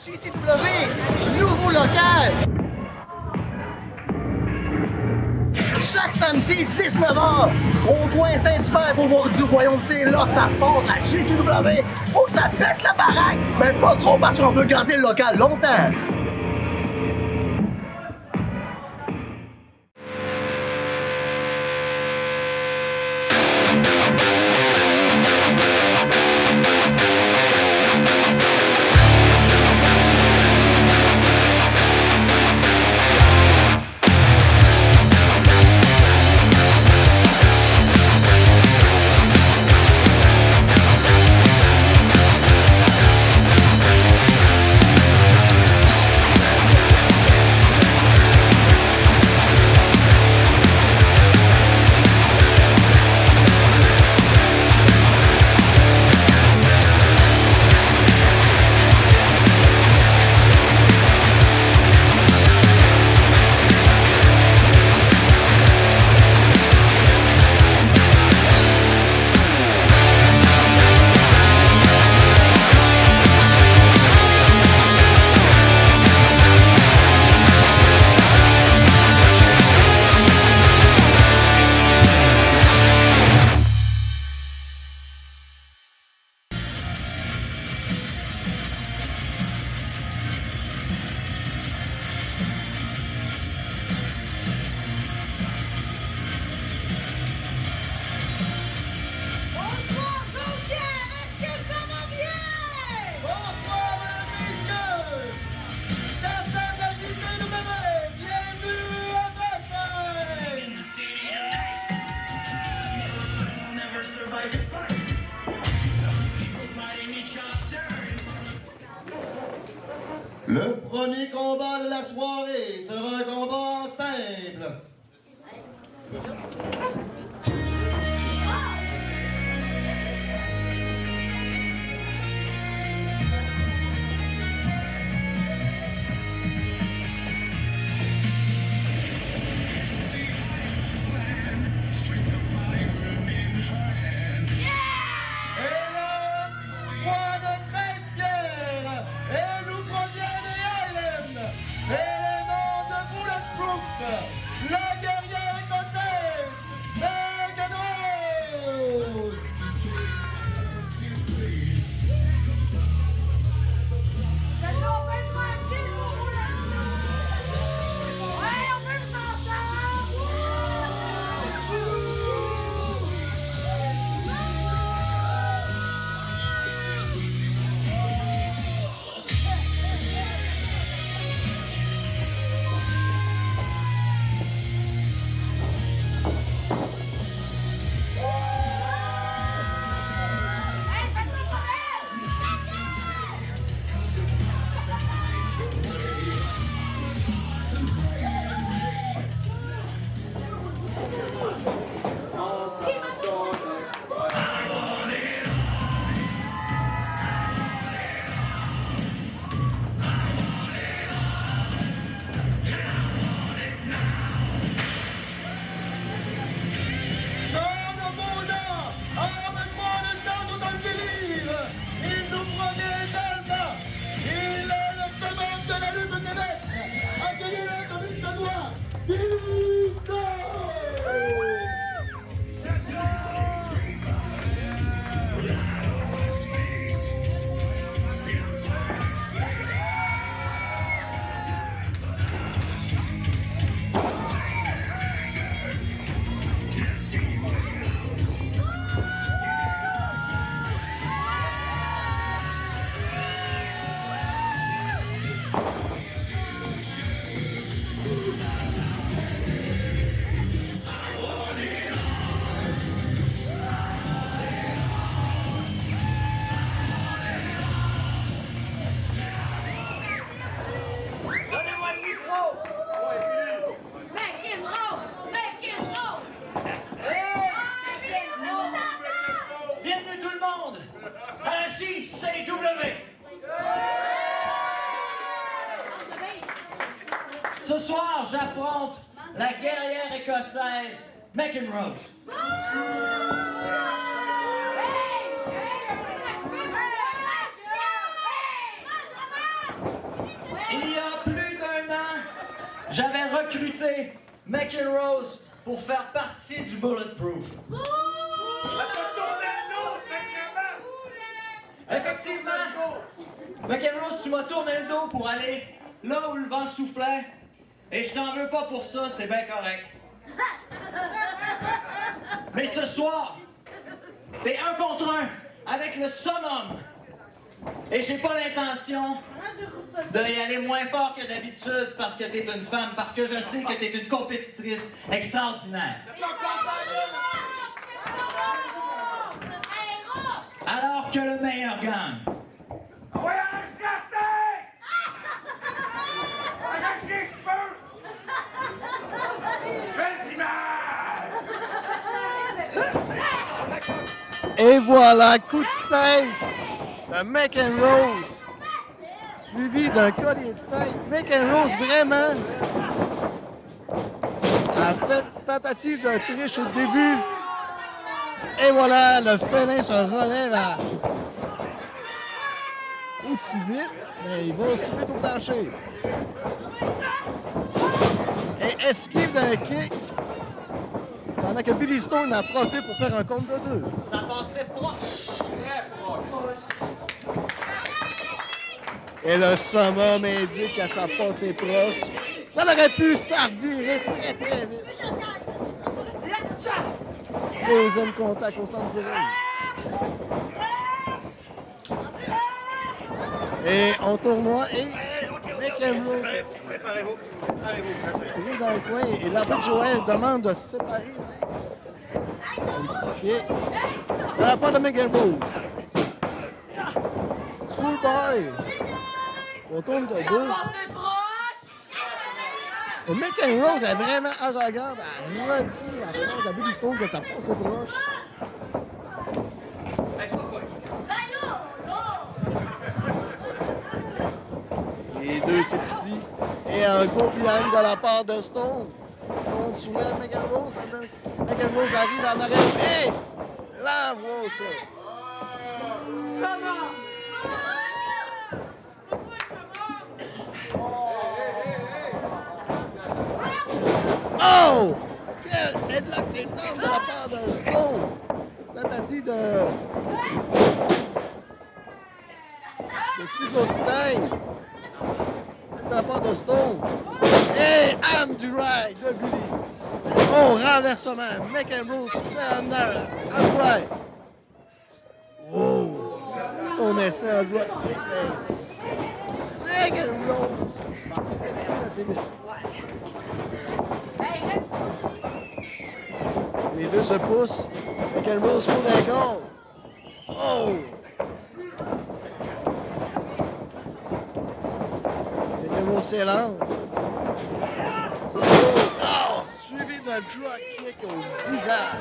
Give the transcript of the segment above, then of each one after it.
JCW, nouveau local. Chaque samedi, 19h, au coin Saint-Hubert pour voir du royaume, c'est là que ça se passe, la JCW. Faut que ça pète la baraque, mais pas trop parce qu'on veut garder le local longtemps. Le premier combat de la soirée sera un combat simple. La guerrière écossaise, Megan Rose! Ce soir, j'affronte la guerrière écossaise Megan Rose. j'avais recruté McEnroe pour faire partie du Bulletproof. Effectivement, McEnroe, tu m'as tourné le dos pour aller là où le vent soufflait. Et je t'en veux pas pour ça, c'est bien correct. Mais ce soir, t'es 1 contre 1 avec le summum. Et j'ai pas l'intention de y aller moins fort que d'habitude parce que t'es une femme, parce que je sais que t'es une compétitrice extraordinaire. Alors que le meilleur gagne. Ouais, arrache la tête! Arrache les cheveux! Fais l'image! Et voilà, coup de tête de McEnroe, suivi d'un collier de tête. McEnroe, vraiment, a fait tentative de triche au début. Et voilà, le félin se relève aussi vite, mais il va aussi vite au plancher. Et esquive d'un kick, pendant que Billy Stone en profite pour faire un compte de 2. Ça passait proche. Et le summum indique que ça passait proche. Ça aurait pu s'arvirer très très vite. Deuxième contact au centre du ring. Et on tournoie et McEnroe Préparez-vous. est dans le coin et l'arbitre Joël demande de se séparer. Un petit kick. De la part de McEnroe. Schoolboy. Au compte de 2. Et McEnroe est vraiment arrogante. Elle redit la phrase à Billy Stone que ça passait proche. Les deux s'étudient. Et un go behind de la part de Stone. Stone soulève McEnroe. McEnroe arrive en arrière. Et là, voilà ça. Oh! Quel headlock d'énorme de la part de Stone. Tentative de ciseaux de tête de la part de Stone. Et arme du ride de Billy. Oh, renversement. McEnroe fait un right. Oh! Stone essaie un drop kick, mais McEnroe esquive assez vite. Les deux se poussent. McEnroe court d'un corps. Oh! McEnroe s'élance. Oh! Suivi d'un drop kick au visage.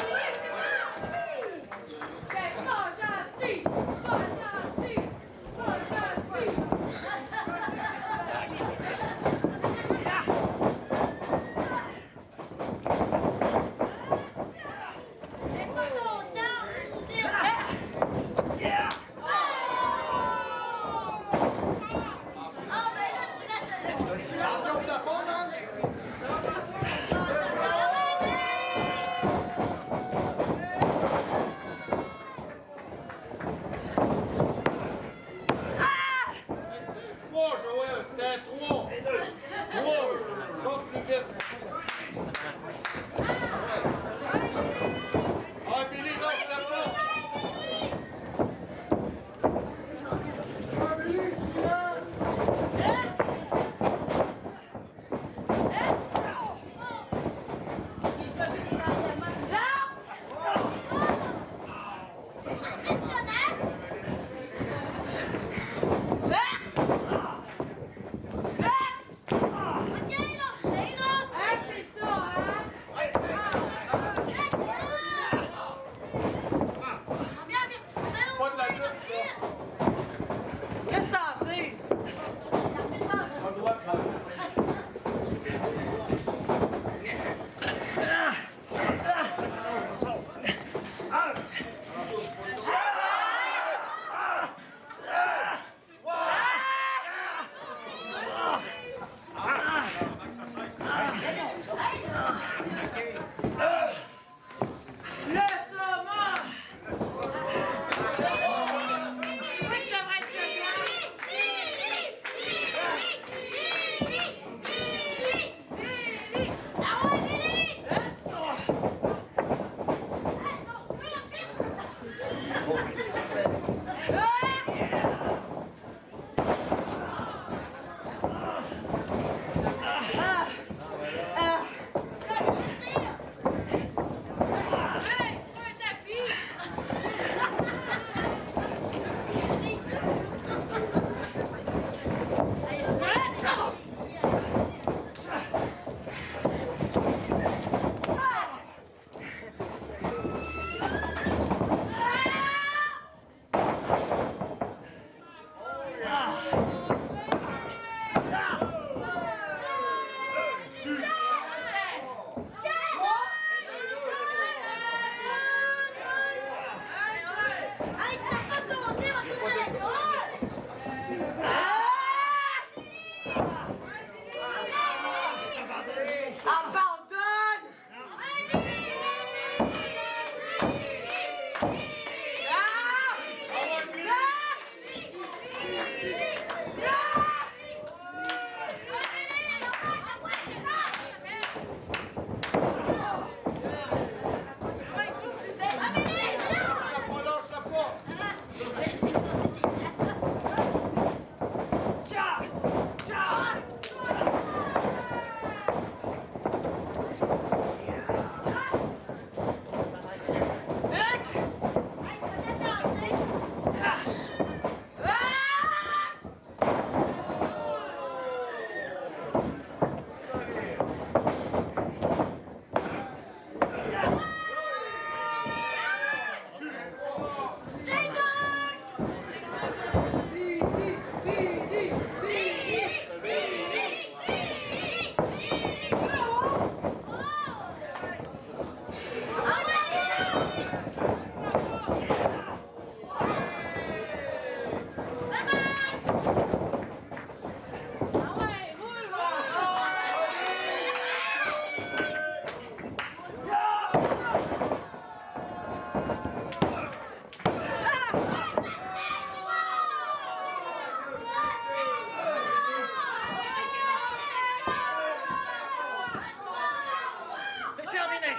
C'est terminé.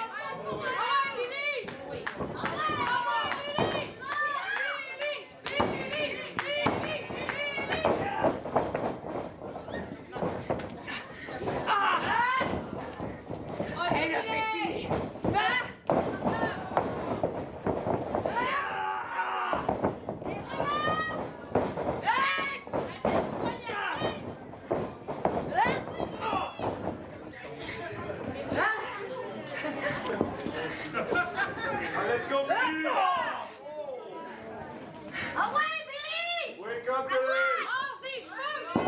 Hey, là, c'est fini! Let's go, Billy! Ah ouais, Billy! Wake up, Billy! Oh, ses cheveux!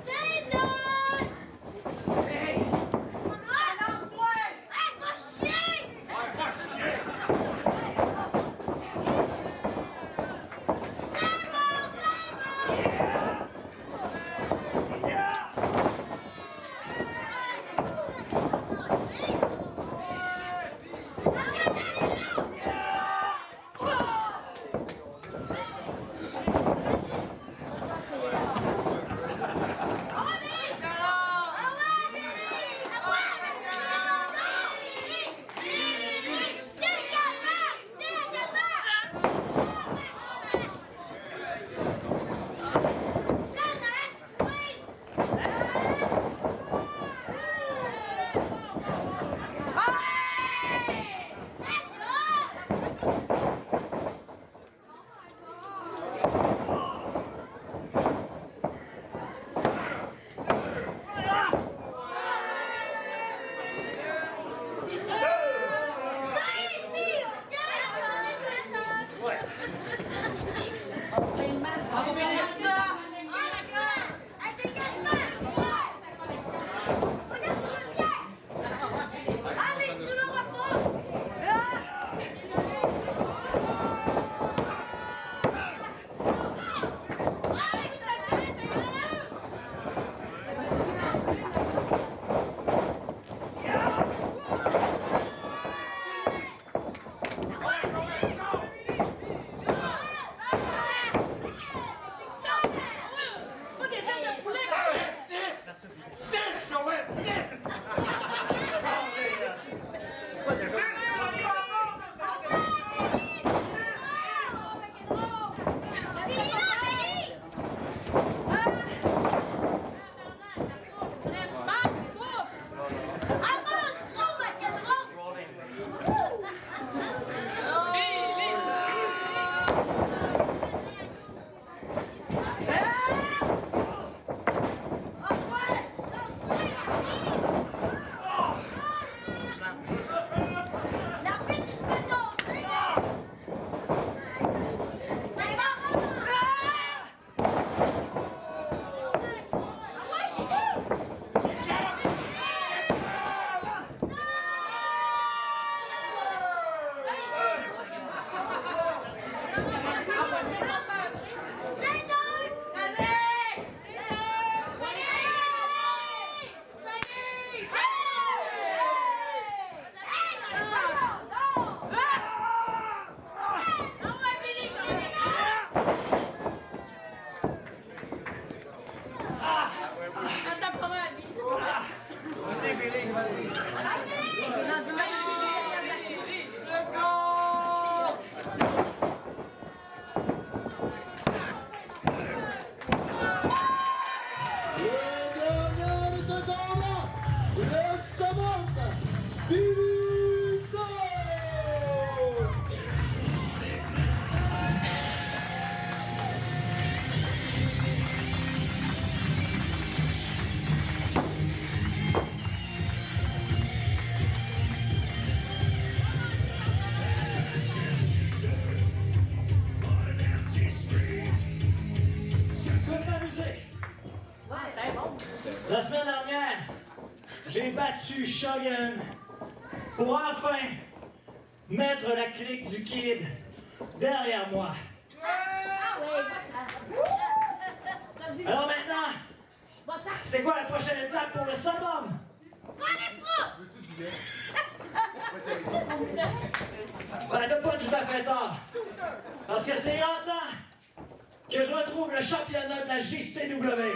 C'est non! Hey! Alors, toi! Hey, va chier! Va chier! Hey! battu Shogun pour enfin mettre la clique du Kid derrière moi. Alors maintenant, c'est quoi la prochaine étape pour le summum? Ben, t'as pas tout à fait tort. Parce que c'est grand temps que je retrouve le championnat de la JCW.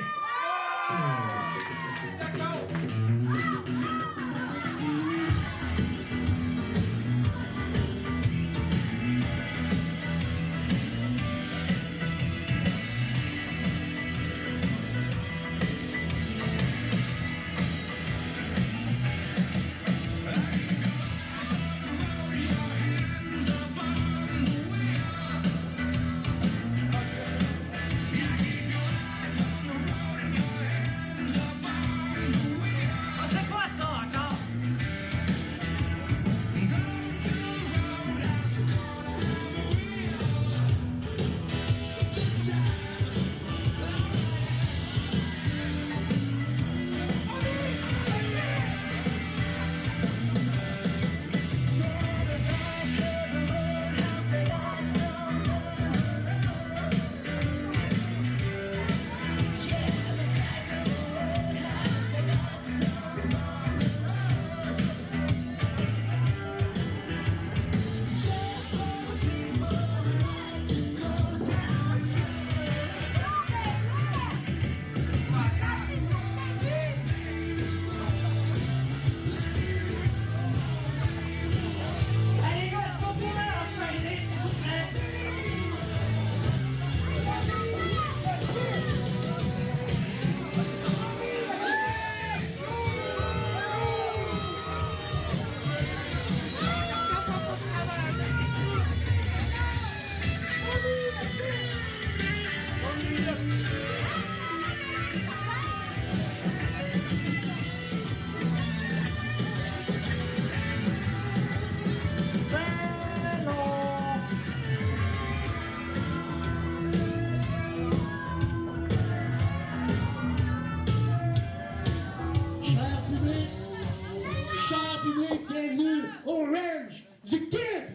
Cher public, bienvenue au range du Kid!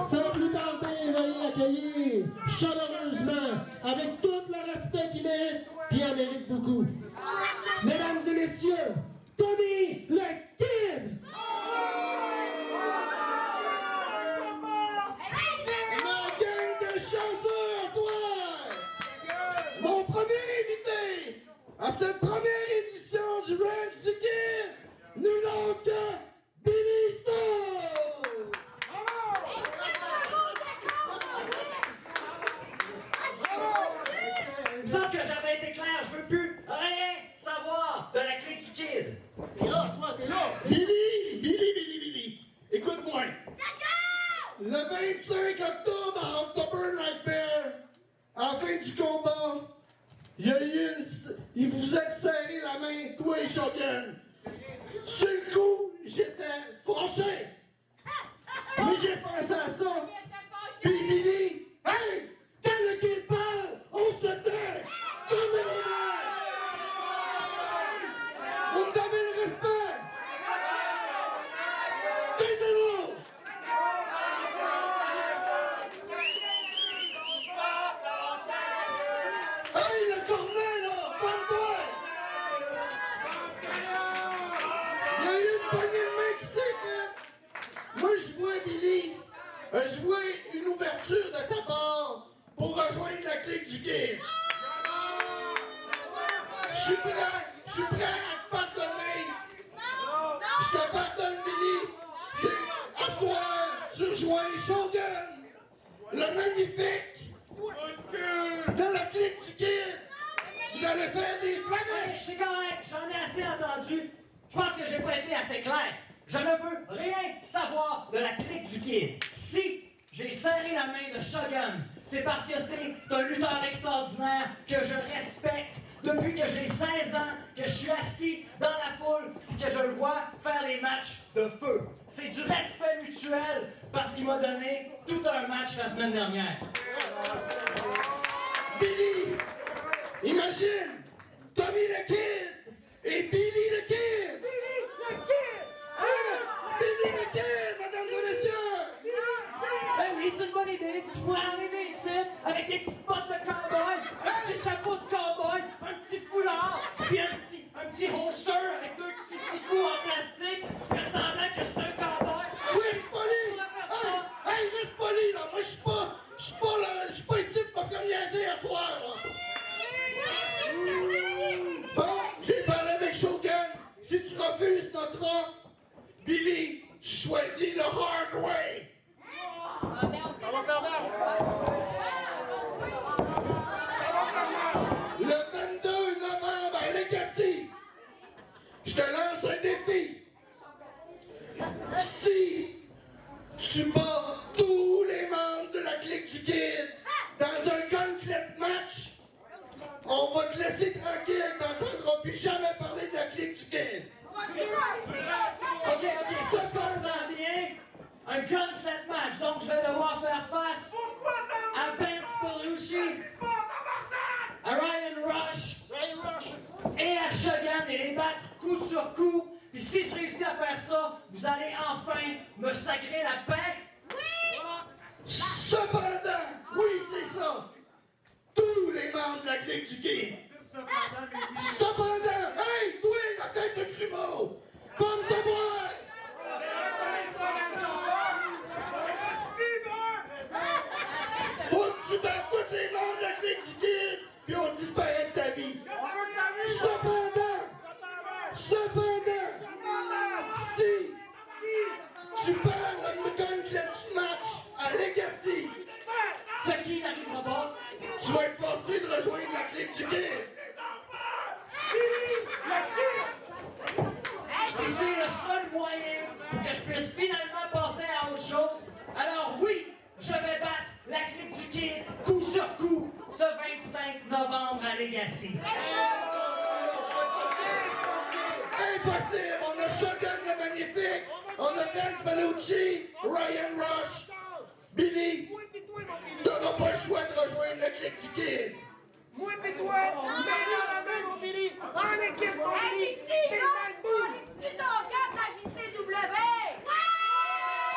Sans plus tarder, veuillez accueillir chaleureusement, avec tout le respect qu'il mérite, puis en mérite beaucoup. Mesdames et messieurs, Tommy le Kid! Ma gang de chanceux à soir! Mon premier invité à cette première édition du Range du Kid, nul autre que Billy Stone! Il me semble que j'avais été clair, je veux plus rien savoir de la clique du Kid. T'es là, t'es là. Billy, écoute-moi. Le 25 octobre à October Nightmare, à la fin du combat, il vous a serré la main, toi et Shogun. Sur le coup, j'étais fâché. Mais j'ai pensé à ça. Puis Billy, hey, quand le Kid parle, on se tait. Fermez vos mains. Vous me donnez le respect. Taisez-vous. Hey, le cornet, là, ferme-toi. Il y a eu une poignée de main qui s'est faite. Moi, je vois, Billy, je vois une ouverture de ta part pour rejoindre la clique du Kid. Je suis prêt à te pardonner. Je te pardonne, Billy. C'est à soir, tu rejoins Shogun, le magnifique, dans la clique du Kid. Vous allez faire des flamèches. C'est correct, j'en ai assez entendu. Je pense que j'ai pas été assez clair. Je ne veux rien savoir de la clique du Kid. Si j'ai serré la main de Shogun, c'est parce que c'est un lutteur extraordinaire que je respecte depuis que j'ai 16 ans, que je suis assis dans la foule et que je le vois faire des matchs de feu. C'est du respect mutuel parce qu'il m'a donné tout un match la semaine dernière. Billy, imagine, Tommy le Kid et Billy le Kid. Billy le Kid! Hein? Billy le Kid, mesdames et messieurs. Ben oui, c'est une bonne idée. Je pourrais arriver ici avec des petites bottes de cow-boy, un petit chapeau de cow-boy, un petit foulard, puis un petit holster avec deux petits sicots en plastique, faire semblant que je suis un cow-boy. Reste poli! Hey, reste poli, là! Moi, je suis pas ici pour me faire niaiser à soir, là! Bon, j'ai parlé avec Shogun. Si tu refuses notre offre, Billy, tu choisis le hard way! Ça va faire mal. Le 22 novembre à Legacy, je te lance un défi. Si tu bats tous les membres de la clique du Kid dans un gauntlet match, on va te laisser tranquille, t'entendras plus jamais parler de la clique du Kid. Ok, cependant bien, un gauntlet match, donc je vais devoir faire face à Vince Belushi, à Ryan Rush et à Shogun et les battre coup sur coup. Puis si je réussis à faire ça, vous allez enfin me sacrer la paix. Cependant, oui, c'est ça, tous les membres de la clique du Kid. Cependant, hey, toi, la tête de Grumeau, ferme ta boîte! Faut que tu battes tous les membres de la clique du Kid, puis on disparaît de ta vie. Cependant, si tu perds le gauntlet match à Legacy, Ce qui n'arrivera pas. tu vas être forcé de rejoindre la clique du Kid. Si c'est le seul moyen pour que je puisse finalement passer à autre chose, alors oui, je vais battre la clique du Kid coup sur coup ce 25 novembre à Legacy. Impossible! On a Shogun le Magnifique, on a Vince Belushi, Ryan Rush, Billy. T'auras pas le choix de rejoindre le clique du Kid. Moi pis toi, main dans la main, mon Billy, en équipe, mon Billy. Tu t'encartes la JCW!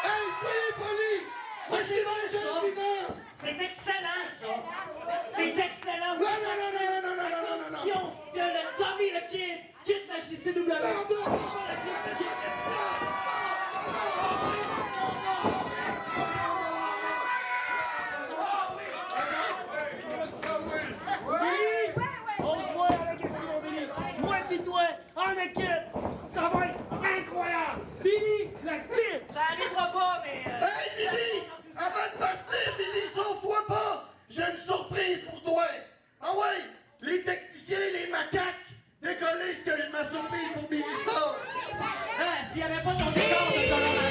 Hey, soyez polis! Moi, je suis dans les jeunes vivants! C'est excellent, ça! C'est excellent! Non. Que le Tommy le Kid quitte la JCW! Pardon. Pas la clique du Kid. Ose-moi à la question, mon Billy. Moi pis toi, en équipe, ça va être incroyable. Billy, la Kid. Ça arrivera pas, mais... Hey, Billy! Avant de partir, Billy, sauve-toi pas! J'ai une surprise pour toi! Ah ouais! Les techniciens et les macaques! Décollez ce que j'ai ma surprise pour Billy Star! Ah, s'il n'y avait pas ton décor de Colorado...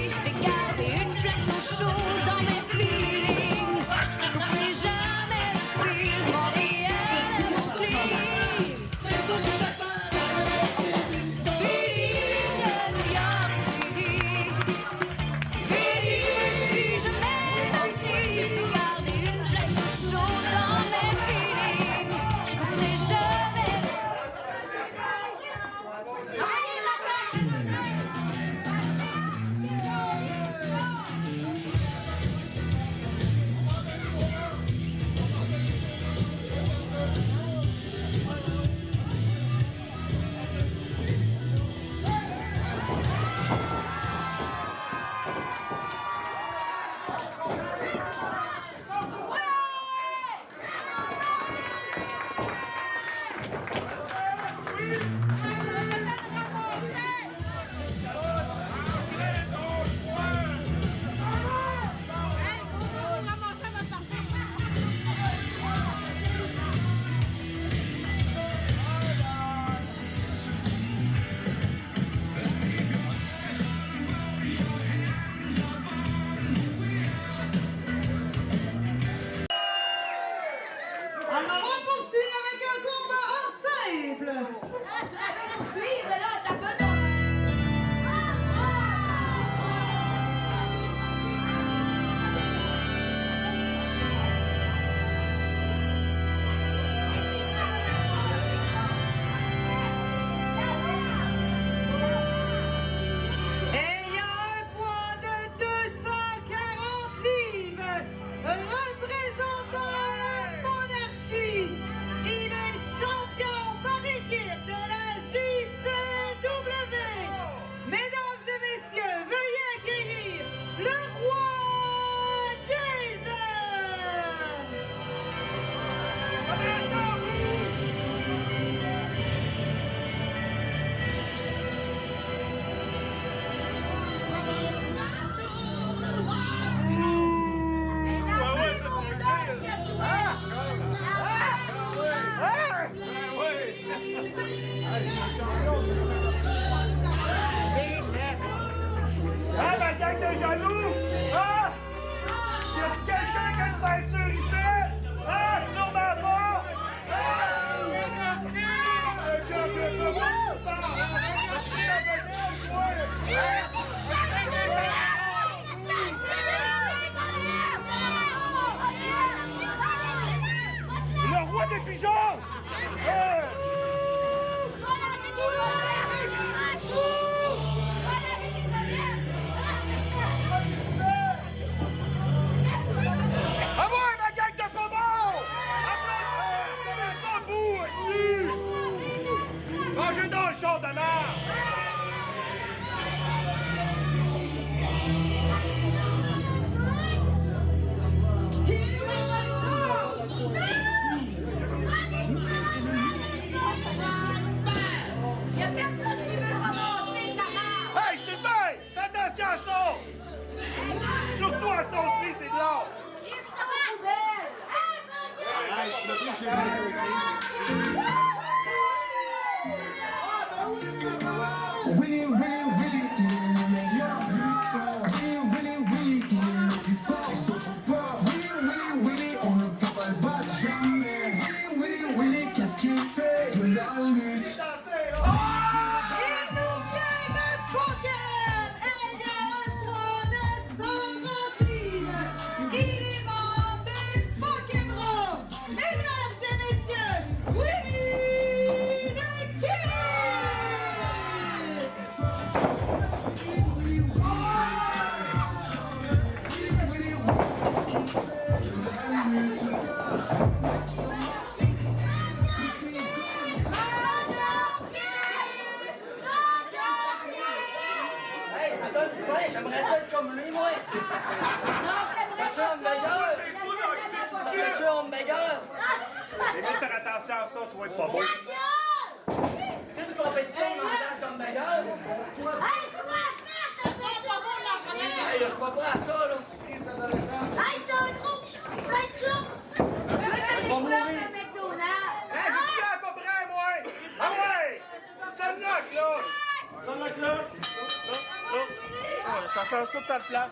Je t'ai gardé une place au chaud dans mes feelings. Je couperai jamais le fil, Montréal et mon clean. Billy de New York City. Billy, je suis jamais parti. Je t'ai gardé une place au chaud dans mes feelings. Je couperai jamais. Alors on poursuit avec un combat en simple. Oui, mais là, t'as pas de... pas des pigeons! Ah ouais, ma gang de pas morts! Après, ça bout, est-ce-tu? Rangez dans le champ de merde! Hey, Sylvain! Fais attention à ça! Surtout à ça aussi, c'est de l'or! Willy, Willy, Willy, il est le meilleur buteur. Willy, Willy, Willy, il est le plus fort, ils sont trop peur. Willy, Willy, Willy, on ne peut pas le battre jamais. Willy, Willy, Willy, qu'est-ce qu'il fait de la lutte? J'aimerais ça être comme lui, moi. Tu es un meilleur. Tu es un meilleur. J'ai mieux faire attention à ça, toi, pas beau. C'est une compétition dans le comme meilleur. Hey, je suis pas prêt à ça, là. On va mourir. Hey, j'ai-tu à peu près, moi? Ah ouais! Sonne la cloche! Sonne la cloche! Non. Ça change toute ta place.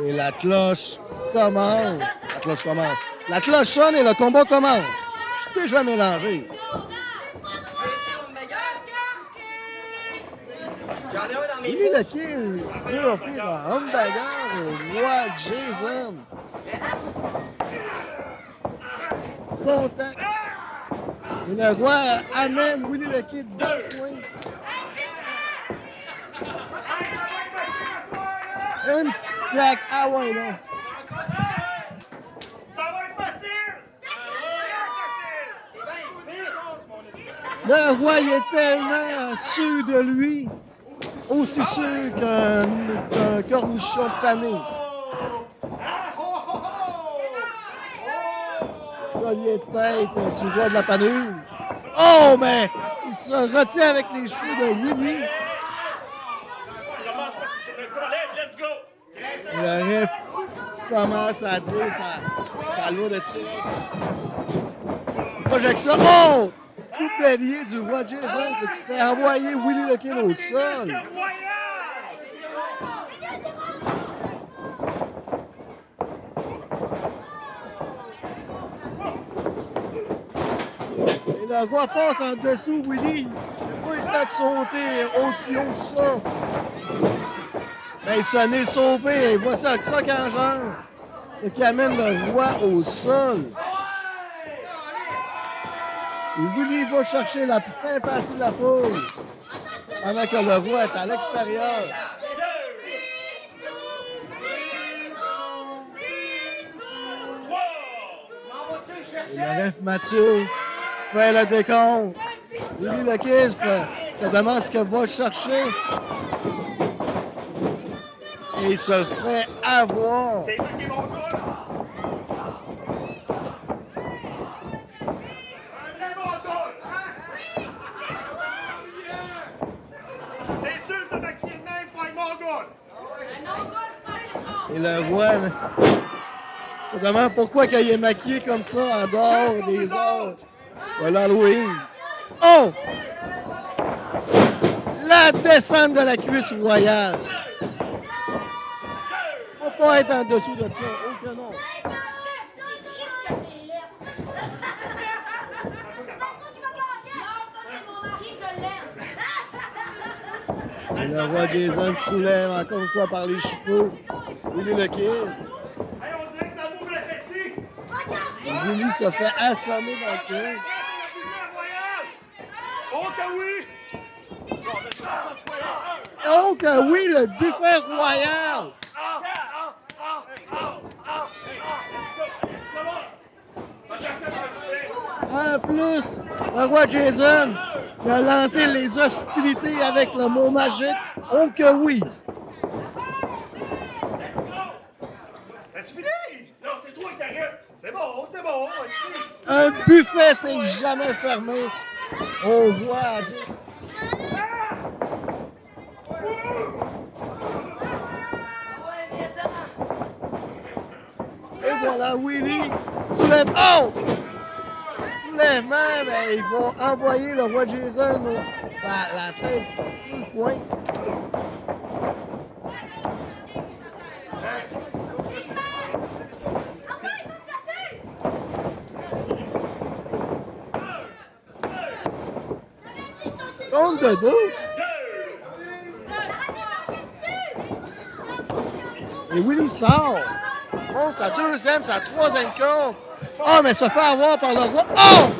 Et la cloche commence. La cloche commence. La cloche sonne et le combat commence. Je suis déjà mélangé. J'en ai un dans mes Willy le Kid veut offrir un hamburger au roi Jason. Content. Et le roi amène Willy le Kid 2 points. Une petite claque. Ah ouais, non. Ça va être facile! Le roi il est tellement sûr de lui. Aussi sûr qu'un cornichon pané. Collier de tête, tu vois de la panure. Oh, mais il se retient avec les cheveux de Willy. Let's go! Et le ref commence à dire sa loi de tirage. Projection. Oh! Coup de bélier du roi Jason, ce qui fait envoyer Willy le Kid au sol. Et le roi passe en dessous, Willy. Il n'a pas eu le temps de sauter aussi haut que ça. Ben, il est sauvé. Et voici un croc en jambe. Ce qui amène le roi au sol. Et Willy va chercher la sympathie de la foule. Pendant que le roi est à l'extérieur. Et le ref Mathieu fait le décompte. Willy le Kid se demande ce qu'il va chercher. Et il se fait avoir. C'est lui qui est mon gars, là. Un vrai bon gars, hein? C'est sûr, ça t'a crié le même pour être mon gars. Et le roi se demande pourquoi il est maquillé comme ça en dehors des heures de l'Halloween. Oh! La descente de la cuisse royale. Faut pas être en dessous de ça. Oh que non. Et le roi Jason se soulève encore une fois par les cheveux. Willy le Kid. Hey, on dirait que ça m'ouvre le Willy se fait assommer dans le ring. Oh que oui! Oh que oui, le buffet royal! En plus, le roi Jason il a lancé les hostilités avec le mot magique. Oh que oui! C'est fini! Non, c'est toi qui arrête! C'est bon, c'est bon! Un buffet, c'est jamais fermé. Au roi Jason. Et voilà, Willy soulève. Oh! Soulèvement, ben, il va envoyer le roi Jason la tête sur le coin. Compte de deux. Et Willy sort. Bon, sa deuxième, sa troisième compte. Oh, mais se fait avoir par le roi. Oh!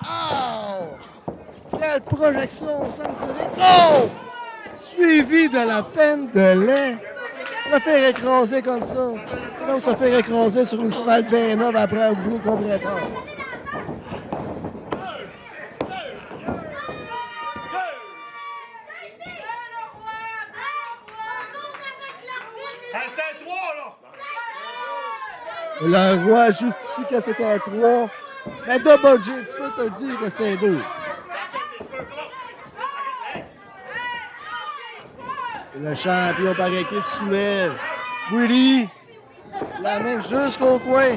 Oh! Quelle projection au centre du ring. Oh! Suivi de la peine de lait. Se faire écraser comme ça. C'est comme se faire écraser sur une cheval bien neuve après un gros compresseur. C'était 3 là! Le roi justifie que c'était un 3. Mais Double J peut te dire que c'était 2. Le champion par équipe soulève. Willy l'amène jusqu'au coin.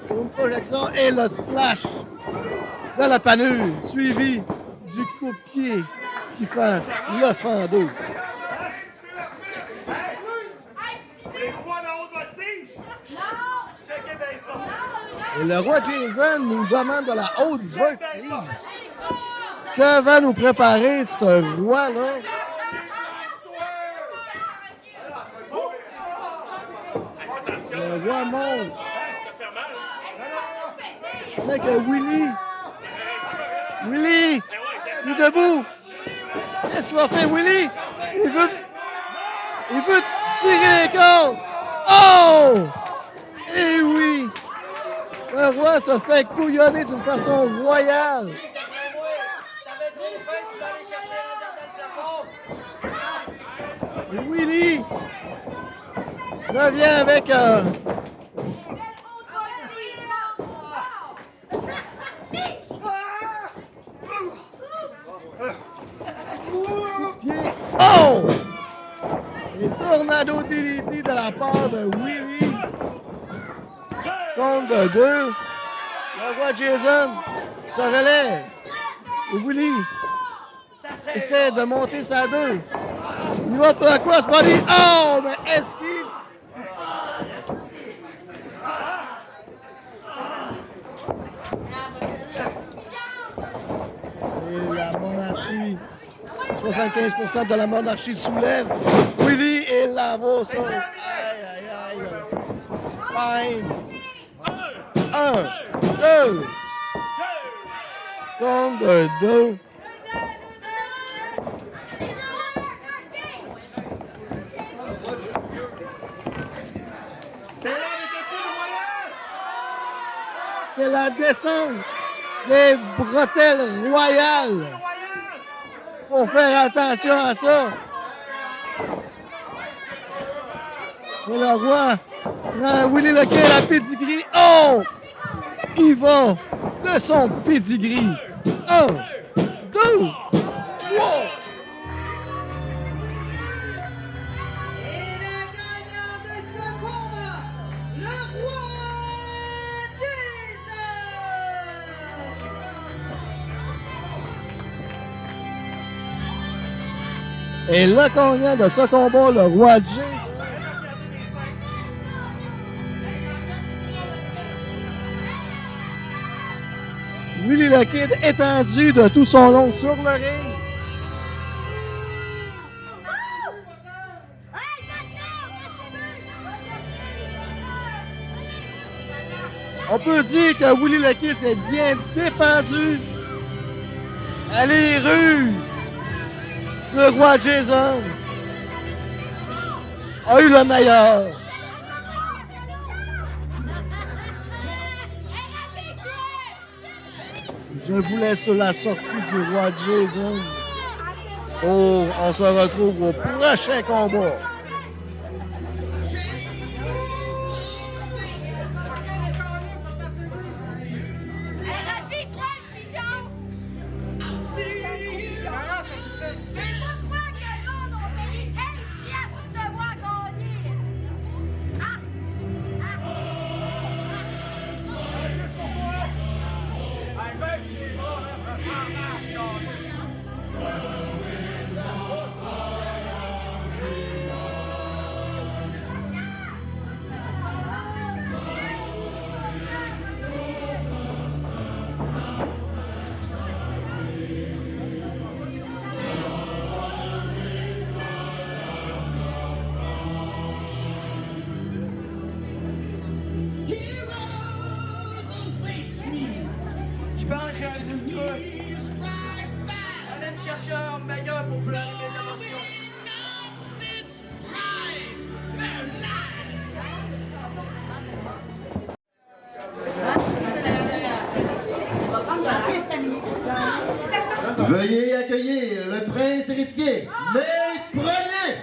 Une projection et le splash de la panure, suivi du coup de pied qui fait le fendeux. Et le roi Jason nous demande de la haute voltige. Que va nous préparer ce roi-là? Le roi monte. Avec Willy. Willy, il est debout. Qu'est-ce qu'il va faire, Willy? Il veut tirer les cordes. Oh! Eh oui! Le roi se fait couillonner d'une façon royale. T'avais trop faim, tu vas aller chercher un dans le plafond. Et Willy revient avec pied. Oh! Et tornado DDT de la part de Willy. Compte de 2. Le roi Jason se relève. Et Willy essaie de monter sa 2. Il va pour la crossbody. Oh, mais esquive. Et la monarchie. 75% de la monarchie soulève. Willy est là-bas au sol. Aïe, aïe, aïe. Spine. 1, 2. Compte de 2. C'est la descente des bretelles royales. Faut faire attention à ça. Et le roi prend Willy le Kid à pedigree. Oh! Il va de son pedigree. 1, 2, 3. Et le gagnant de ce combat, le roi Jason. Willy le Kid étendu de tout son long sur le ring. On peut dire que Willie le Kid s'est bien dépendu à les ruses du roi Jason. A eu le meilleur. Je vous laisse sur la sortie du roi Jason. Oh, on se retrouve au prochain combat. Je pense que j'ai un double creux. Allez me chercher un hamburger pour pleurer mes émotions. Veuillez accueillir le prince héritier, les premiers.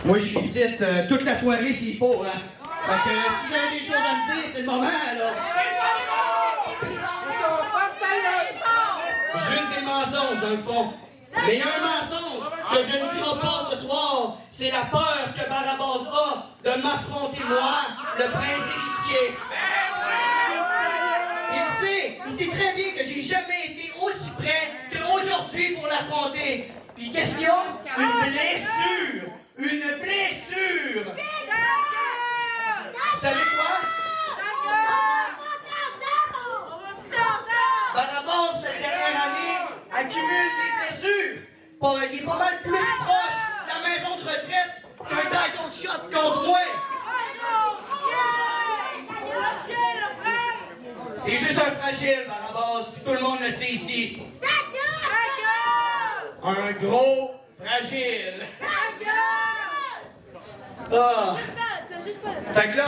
Moi, je suis ici toute la soirée s'il faut, hein. Fait que si vous avez des choses à me dire, c'est le moment, là. Juste des mensonges, dans le fond. Mais il y a un mensonge que je ne dirai pas ce soir. C'est la peur que Barabas a de m'affronter moi, le prince héritier. Il sait très bien que j'ai jamais été aussi prêt qu'aujourd'hui pour l'affronter. Puis qu'est-ce qu'il y a? Une blessure! Une blessure! Vous savez quoi? Barabas, cette dernière année, accumule des blessures. Il est pas mal plus proche de la maison de retraite qu'un gars contre shot contre moi. C'est juste un fragile, Barabas, puis tout le monde le sait ici. Un gros fragile. Ah. Fait que là...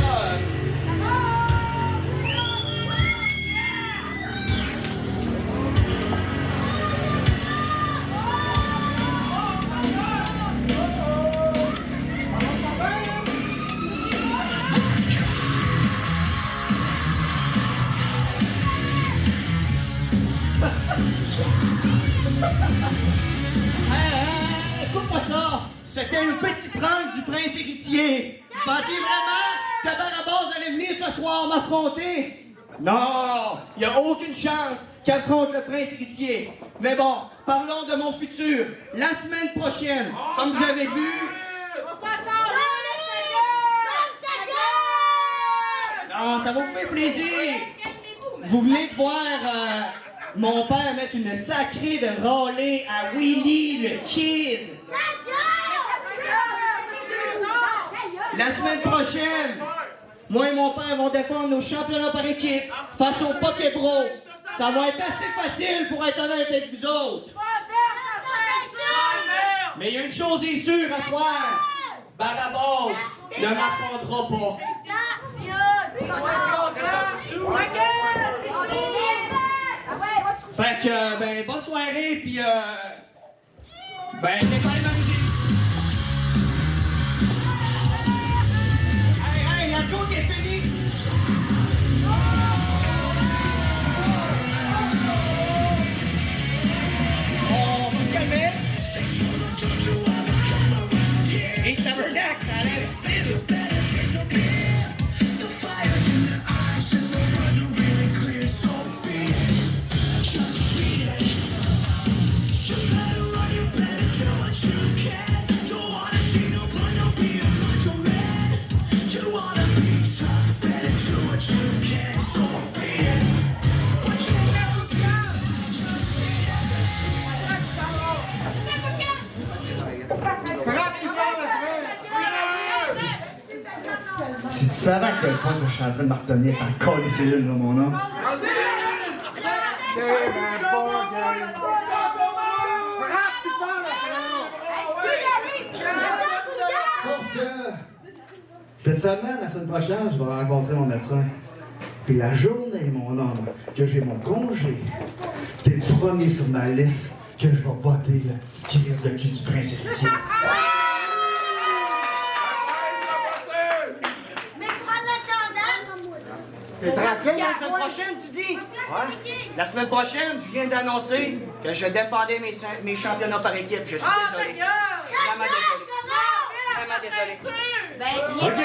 écoute-moi ça! C'était un petit prank du prince héritier! Vous pensiez vraiment que Barabas allait venir ce soir m'affronter? Non! Il n'y a aucune chance qu'il affronte le prince héritier! Mais bon, parlons de mon futur! La semaine prochaine, comme vous avez vu... Non, ça vous fait plaisir! Vous venez de voir mon père met une sacrée de râler à Willy le Kid. La semaine prochaine, moi et mon père vont défendre nos championnats par équipe face aux Pokébros. Ça va être assez facile pour être honnête avec vous autres. Mais il y a une chose est sûre à soir. Barabas ne m'apprendra pas. Fait que, ben, bonne soirée, pis ben, c'est pas la musique. Hey, la joke est finie. On va se calmer. Et tabernacle, ça a l'air difficile. Si tu savais à quel point je suis en train de martonner par le corps des cellules, là, mon homme. Sauf que cette semaine, la semaine prochaine, je vais rencontrer mon médecin. Puis la journée, mon homme, que j'ai mon congé, t'es le premier sur ma liste que je vais botter la petite crise de cul du prince héritier. T'es tranquille la semaine prochaine, tu dis? Ouais. La semaine prochaine, je viens d'annoncer que je défendais mes championnats par équipe. Je suis désolé. Vraiment désolé. Vraiment désolé. OK.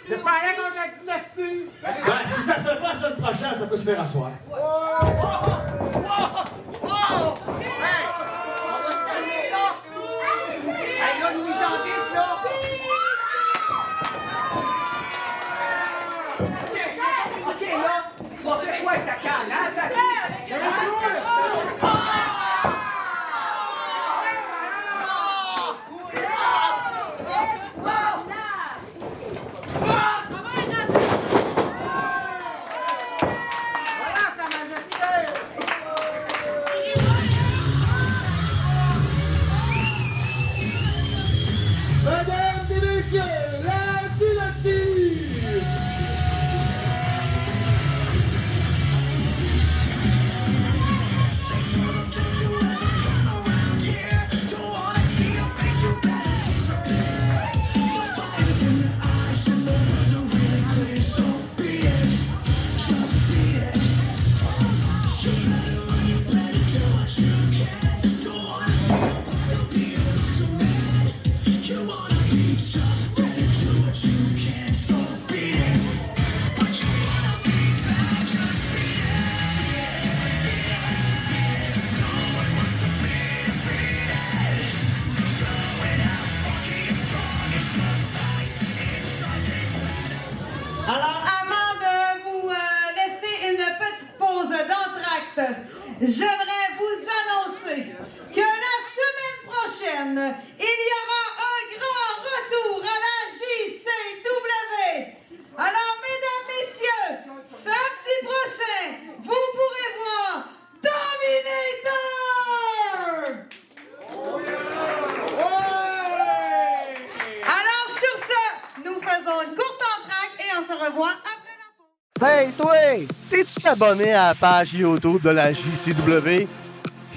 Le fallait contre la dynastie. Ben, si ça se fait pas la semaine prochaine, ça peut se faire à soir. Wow! Hey! On va se calmer, là! Hey, là, Louis-Jean-Dix, là! OK, là, tu vas faire quoi avec ta canne, hein? Mesdames et messieurs, la dynastie! Alors, avant de vous laisser une petite pause d'entracte, j'aimerais vous annoncer que la semaine prochaine, il y aura un grand retour à la JCW. Alors, mesdames, messieurs, samedi prochain, vous pourrez voir Dominator! Alors, sur ce, nous faisons une courte entracte et on se revoit après la pause. Hey, toi! T'es-tu abonné à la page YouTube de la JCW?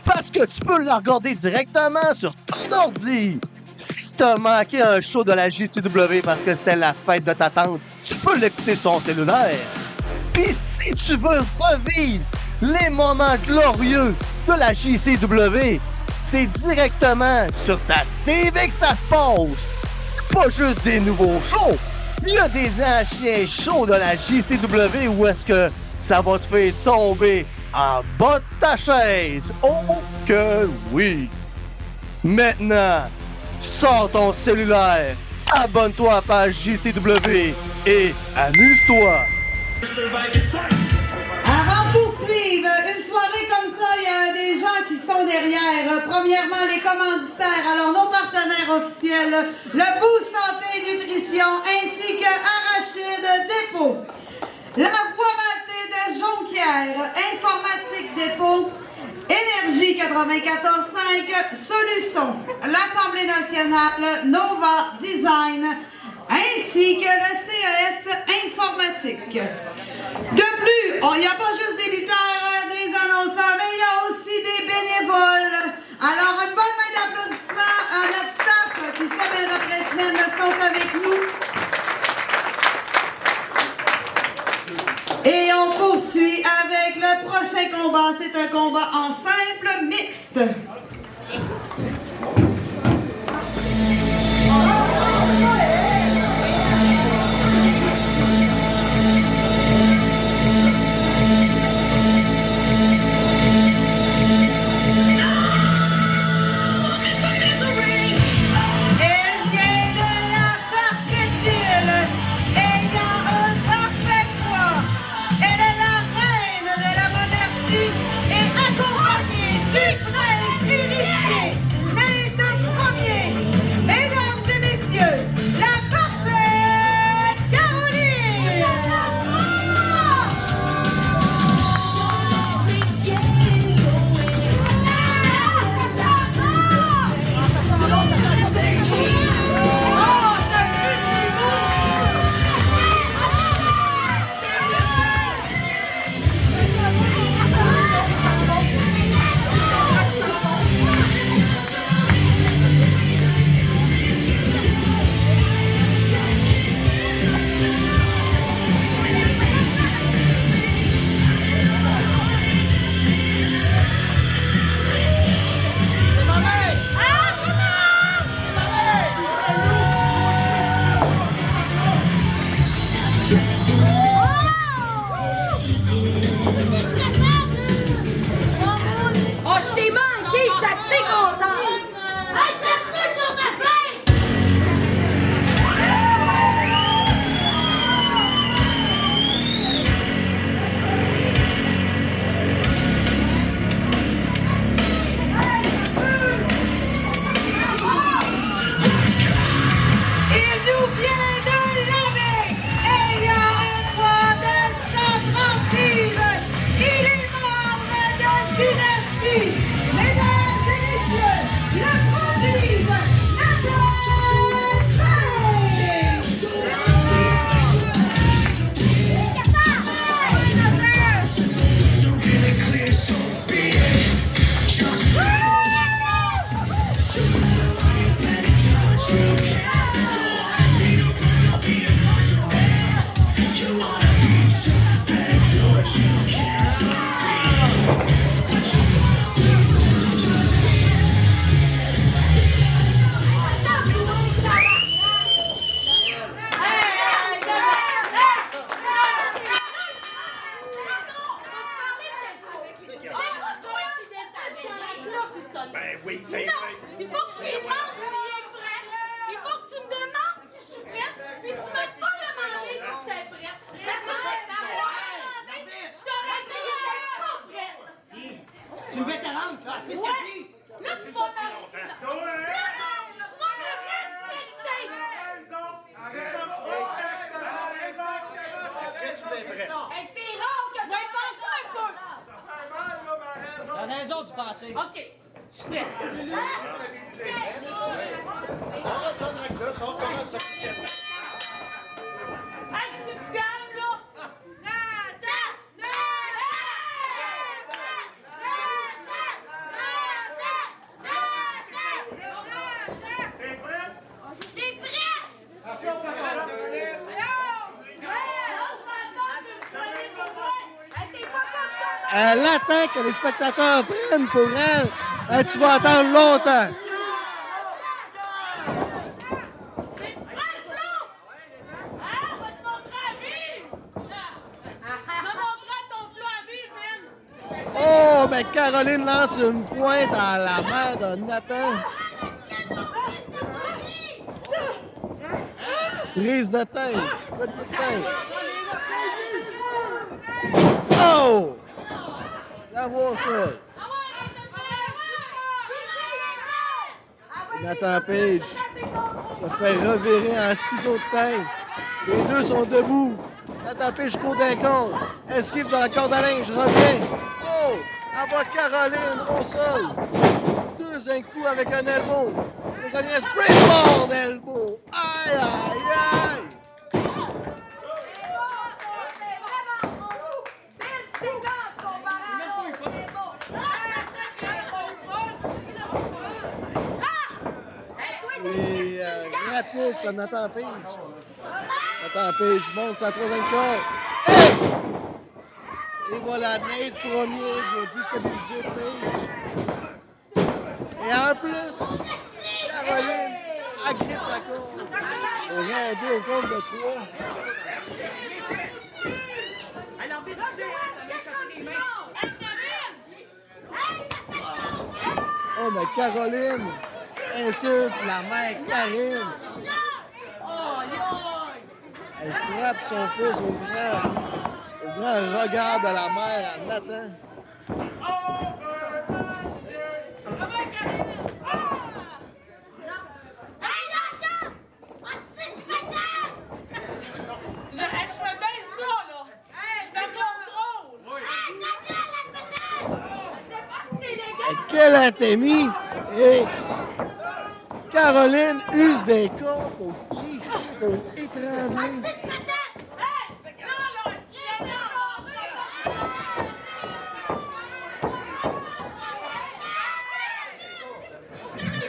Parce que tu peux la regarder directement sur ton ordi! Si t'as manqué un show de la JCW parce que c'était la fête de ta tante, tu peux l'écouter sur ton cellulaire! Pis si tu veux revivre les moments glorieux de la JCW, c'est directement sur ta TV que ça se passe! Pas juste des nouveaux shows! Il y a des anciens shows de la JCW où est-ce que ça va te faire tomber en bas de ta chaise. Oh que oui! Maintenant, sors ton cellulaire, abonne-toi à la page JCW et amuse-toi! Avant de poursuivre, une soirée comme ça derrière, premièrement, les commanditaires, alors nos partenaires officiels, le Bout Santé et Nutrition, ainsi que Arachide Dépôt. La Voie Maltée de Jonquière, Informatique Dépôt, Énergie 94.5, Solutions, l'Assemblée nationale, Nova Design, ainsi que le CES Informatique. De plus, il n'y a pas juste des lutteurs, des annonceurs, mais il y a aussi des bénévoles. Alors, une bonne main d'applaudissement à notre staff qui, semaine après semaine, sont avec nous. Et on poursuit avec le prochain combat. C'est un combat en simple mixte. Elle attend que les spectateurs prennent pour elle. Tu vas attendre longtemps. Oh, mais Caroline lance une pointe à la mère de Nathan. Prise de tête. Coup de tête. Oh! Viens voir ça. Nathan Page se fait revirer en ciseaux de tête. Les deux sont debout. Nathan Page court d'un corps. Esquive dans la corde à linge. Revient. Oh! Envoie Caroline au sol. Deuxième coup avec un elbow. Il gagne un springboard elbow. Aïe, aïe, aïe! Et rapide, ça, Nathan Page. Nathan Page monte sa troisième corde. Hey! Et voilà, Nate premier qui a déstabilisé Page. Et en plus, Caroline agrippe la corde pour aider au compte de 3. Oh, mais Caroline insulte la mère Karine. Elle frappe son fils au grand regard de la mère à Nathan. Je fais bien ça, là! Je me contrôle! Quelle atémie! Et Caroline use des cordes pour tricher, pour étrangler.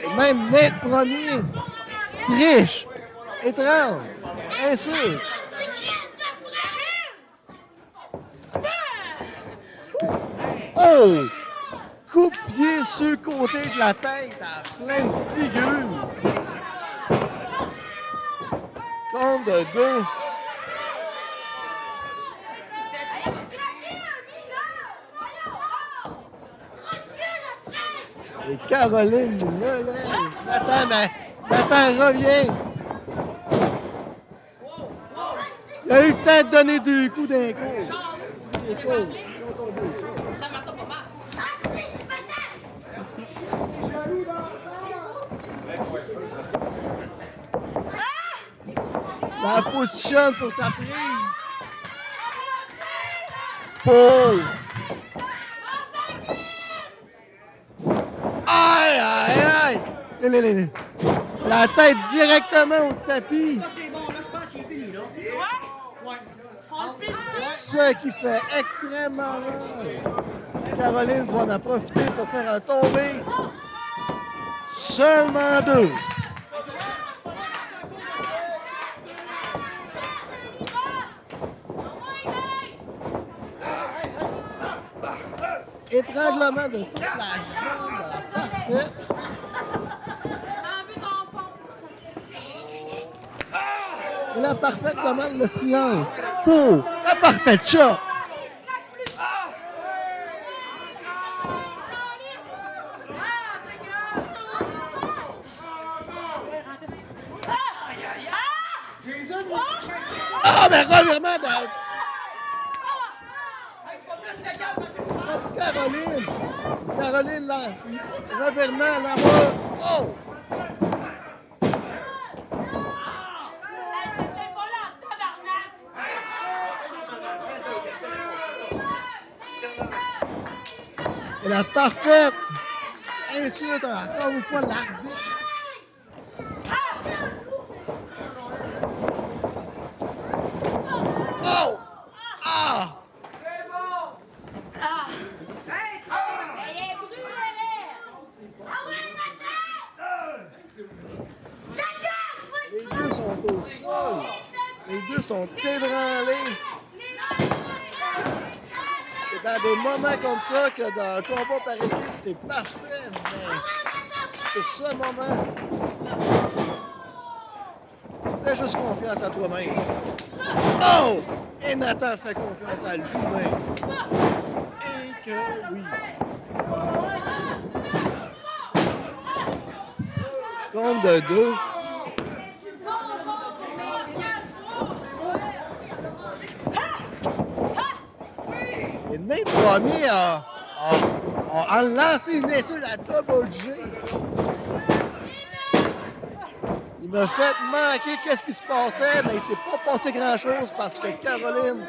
Et même Nate premier triche, étrange, insulte. Oh! Coupe-pied sur le côté de la tête à plein de figures. Compte de 2. Et Caroline le lève. Nathan revient. Il a eu le temps de donner 2 coups d'un coup. Il est cool. Ils ont tombé au sol. Ça marche pas mal. La positionne pour sa prise. Paul. Aïe, aïe, aïe. La tête directement au tapis. Ça, c'est bon, là, je pense qu'il est fini, là. Ouais. Ce qui fait extrêmement mal. Caroline va en profiter pour faire un tombé. Seulement 2. Étranglement de toute la jambe de la parfaite. Et la parfaite demande le silence pour la parfaite chop. Ah, mais revirement de... Caroline! Caroline, là, revirement, là-bas. Oh! Et la parfaite insulte encore une fois l'arbitre. Oh! Ah! Les deux sont au sol. Les deux sont ébranlés. C'est dans des moments comme ça que dans un combat par équipe, c'est parfait, mais pour ce moment, fais juste confiance à toi-même. Oh! Et Nathan fait confiance à lui-même. Et que oui. Compte de 2. Et Nate premier a lancé une insulte à Double G. Il m'a fait manquer qu'est-ce qui se passait, mais il s'est pas passé grand-chose parce que Caroline,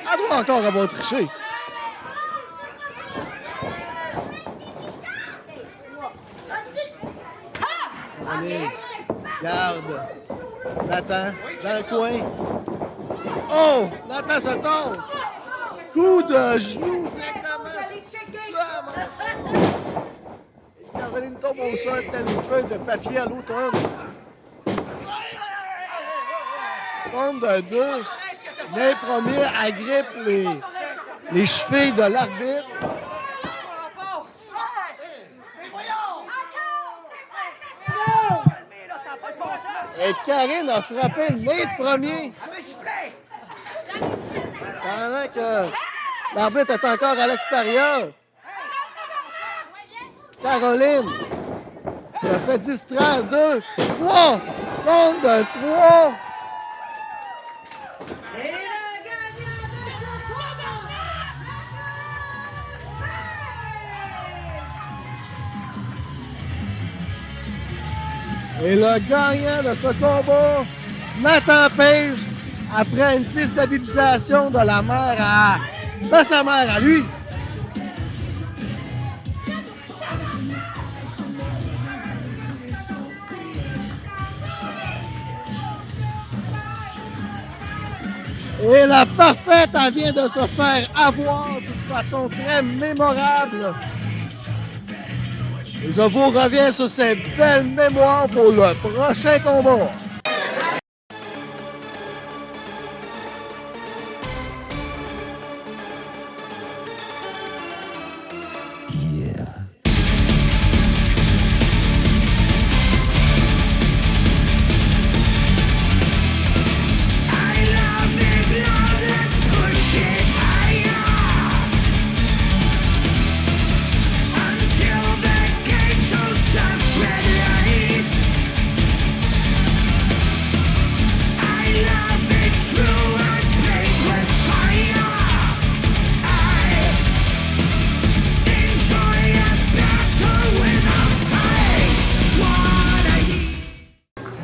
elle doit encore avoir triché. Caroline, garde. Nathan, dans le coin. Oh! Nathan se tasse. Coup de genou directement sur la manche. Et Caroline tombe au sol tel une feuille de papier à l'automne. Compte de 2. Les premiers agrippent les chevilles de l'arbitre. Et Karine a frappé le nez de premier. Pendant que l'arbitre est encore à l'extérieur. Caroline se fait distraire. 2, 3. Compte de 3. Et le gagnant de ce combat, Nathan Page, après une déstabilisation de la mère de sa mère à lui. Et la parfaite, elle vient de se faire avoir d'une façon très mémorable. Et je vous reviens sur ces belles mémoires pour le prochain combat.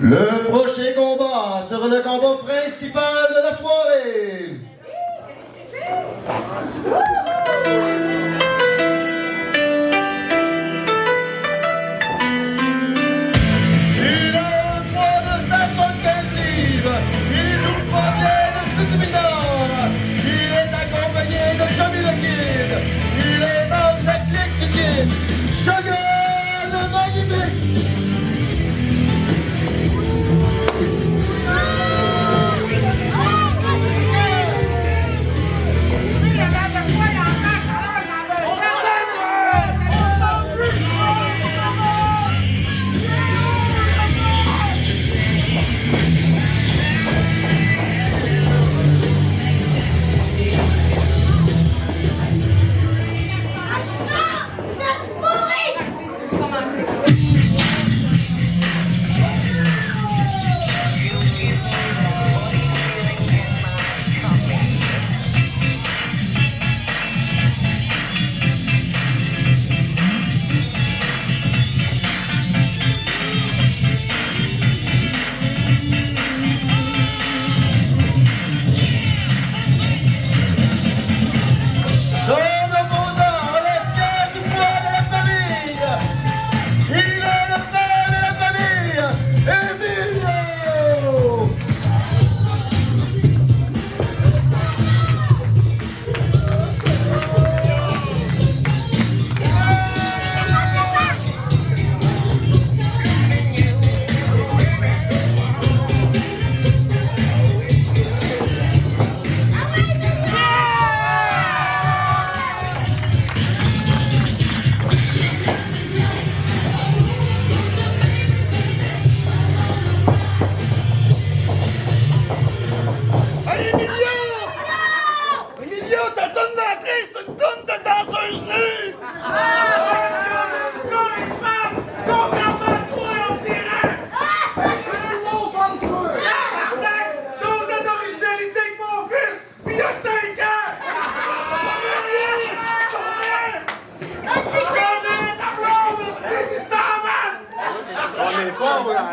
Le prochain combat sera le combat principal de la soirée. Il a un poids de 75 livres. Il nous provient de Sud-Minor. Il est accompagné de Johnny le Kid. Il est dans la clique du Kid. Sugar le magnifique.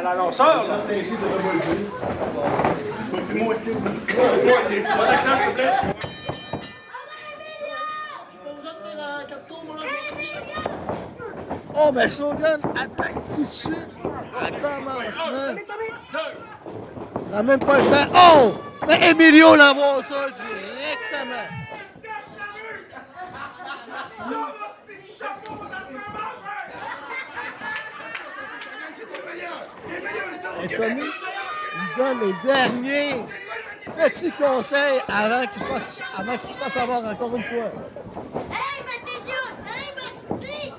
À l'annonceur, là. Oh, ben Shogun attaque tout de suite à commencement. Il n'a même pas le temps. Oh! Mais Emilio l'envoie au sol directement. Et Tommy lui donne les derniers petits conseils avant qu'il se fasse avoir encore une fois. Hey, Mathéo, hey, Basti!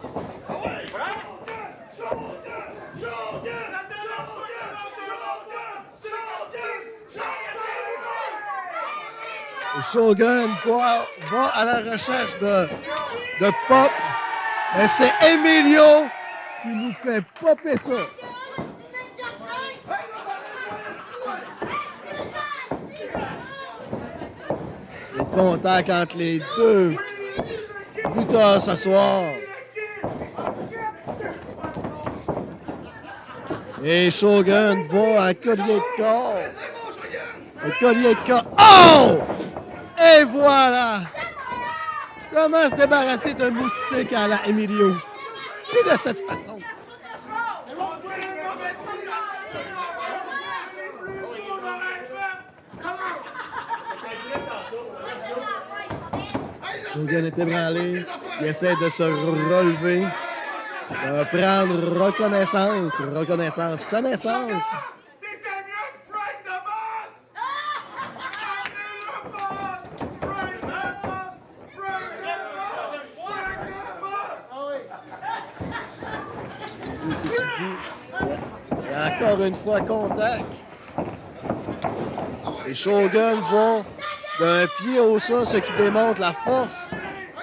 Et Shogun va à la recherche de pop. Mais c'est Emilio qui nous fait popper ça. Les contacts entre les deux lutteurs ce soir. Et Shogun va en collier de corps. Un collier de corps. Oh! Et voilà! Comment se débarrasser d'un moustique à la Emilio? C'est de cette façon. Shogun est ébranlé. Il essaie de se relever. Prendre reconnaissance. Connaissance. Et encore une fois, contact. Et Shogun va d'un pied au sol, ce qui démontre la force.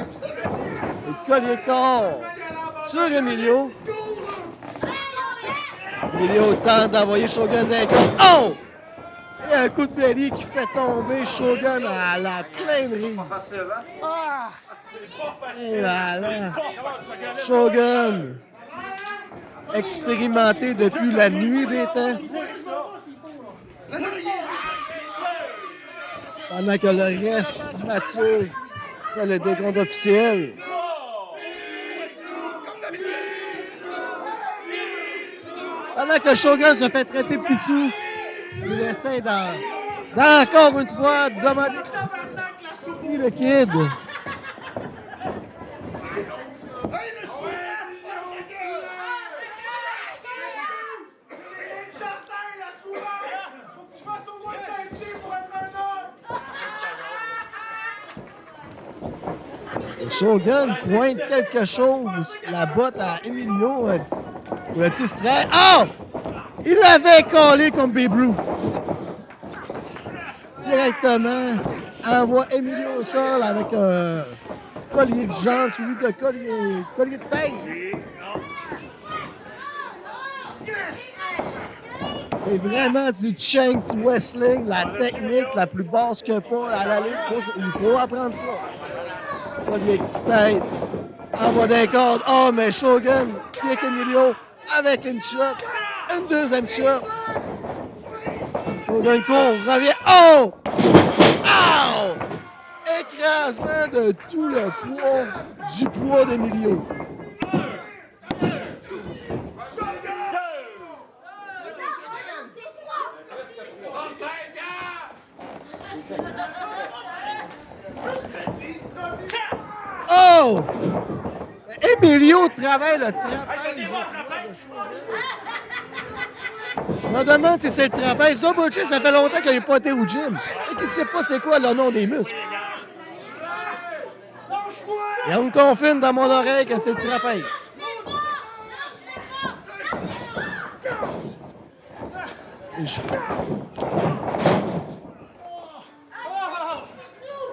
Et collier corps sur Emilio. Emilio tente d'envoyer Shogun d'un corps. Oh! Et un coup de belly qui fait tomber Shogun à la plainerie. Et voilà. Shogun, expérimenté depuis la nuit des temps. Pendant que le ref, Mathieu, fait le décompte officiel. Pendant que Shogun se fait traiter de pissou, il essaie d'encore une fois demander le kid. Shogun pointe quelque chose, la botte à Emilio pour le distraire. Oh! Il l'avait collé comme Babe Ruth. Directement, envoie Emilio au sol avec un collier de jambes suivi de collier de tête. C'est vraiment du Shanks Wrestling, la technique la plus basse que pas à la lutte. Il faut apprendre ça. Collier de tête, envoie des cordes. Oh, mais Shogun kick Emilio avec une chop, une deuxième chop. Shogun court, revient. Oh! Oh! Écrasement de tout le poids du poids d'Emilio. Oh! Emilio travaille le trapèze. Je me demande si c'est le trapèze. Double J, ça fait longtemps qu'il n'a pas été au gym. Et qu'il ne sait pas c'est quoi le nom des muscles. Et on me confirme dans mon oreille que c'est le trapèze.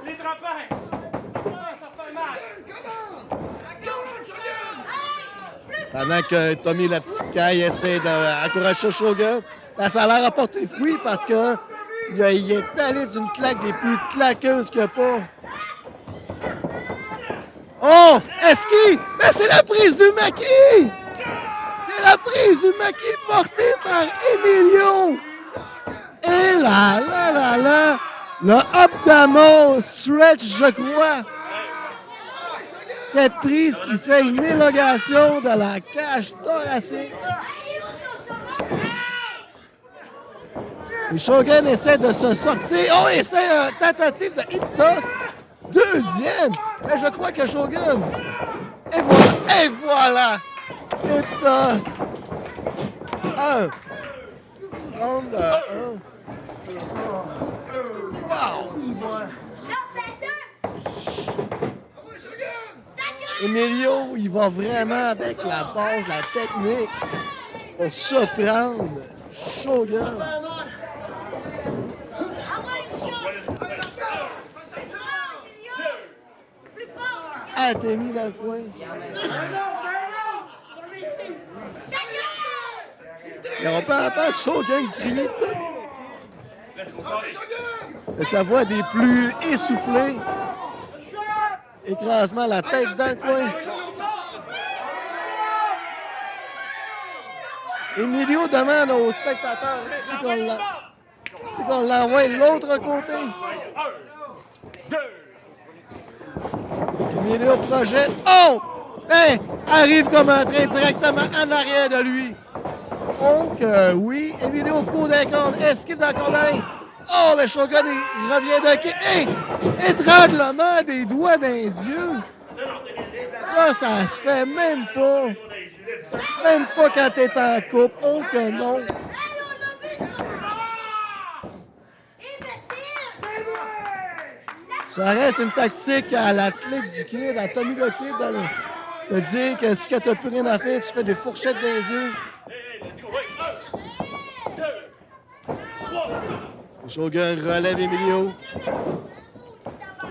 Les trapèzes! Pendant que Tommy la petite caille essaie d'encourager Shogun, ça a l'air à porter fruit parce que il est allé d'une claque des plus claqueuses qu'il n'y a pas. Oh! Eski! Mais c'est la prise du maquis! Mais la prise du maquis portée par Emilio. Et là. Le abdomen stretch, je crois. Cette prise qui fait une élongation de la cage thoracique. Et Shogun essaie de se sortir. Oh, il essaie une tentative de Iptos. Deuxième. Mais je crois que Shogun. Et voilà. Iptos. 1. Round de 1. Wow. Emilio, il va vraiment avec la base, la technique pour surprendre Shogun. Ah, t'es mis dans le coin. Et on peut entendre Shogun crier de sa voix des plus essoufflées. Écrasement, la tête dans le coin. Emilio demande aux spectateurs si qu'on l'envoie de l'autre côté. Emilio projette. Oh! Hey! Arrive comme un train directement en arrière de lui. Donc, oui, Emilio court d'un compte, esquive dans le condamné. Oh, mais Shogun, il revient de kick. Hey! Étranglement des doigts dans les yeux. Ça se fait même pas. Même pas quand t'es en couple. Oh que non. Ça reste une tactique à la clique du kid, à Tommy le Kid, de dire que si t'as plus rien à faire, tu fais des fourchettes dans les yeux. Shogun relève Emilio.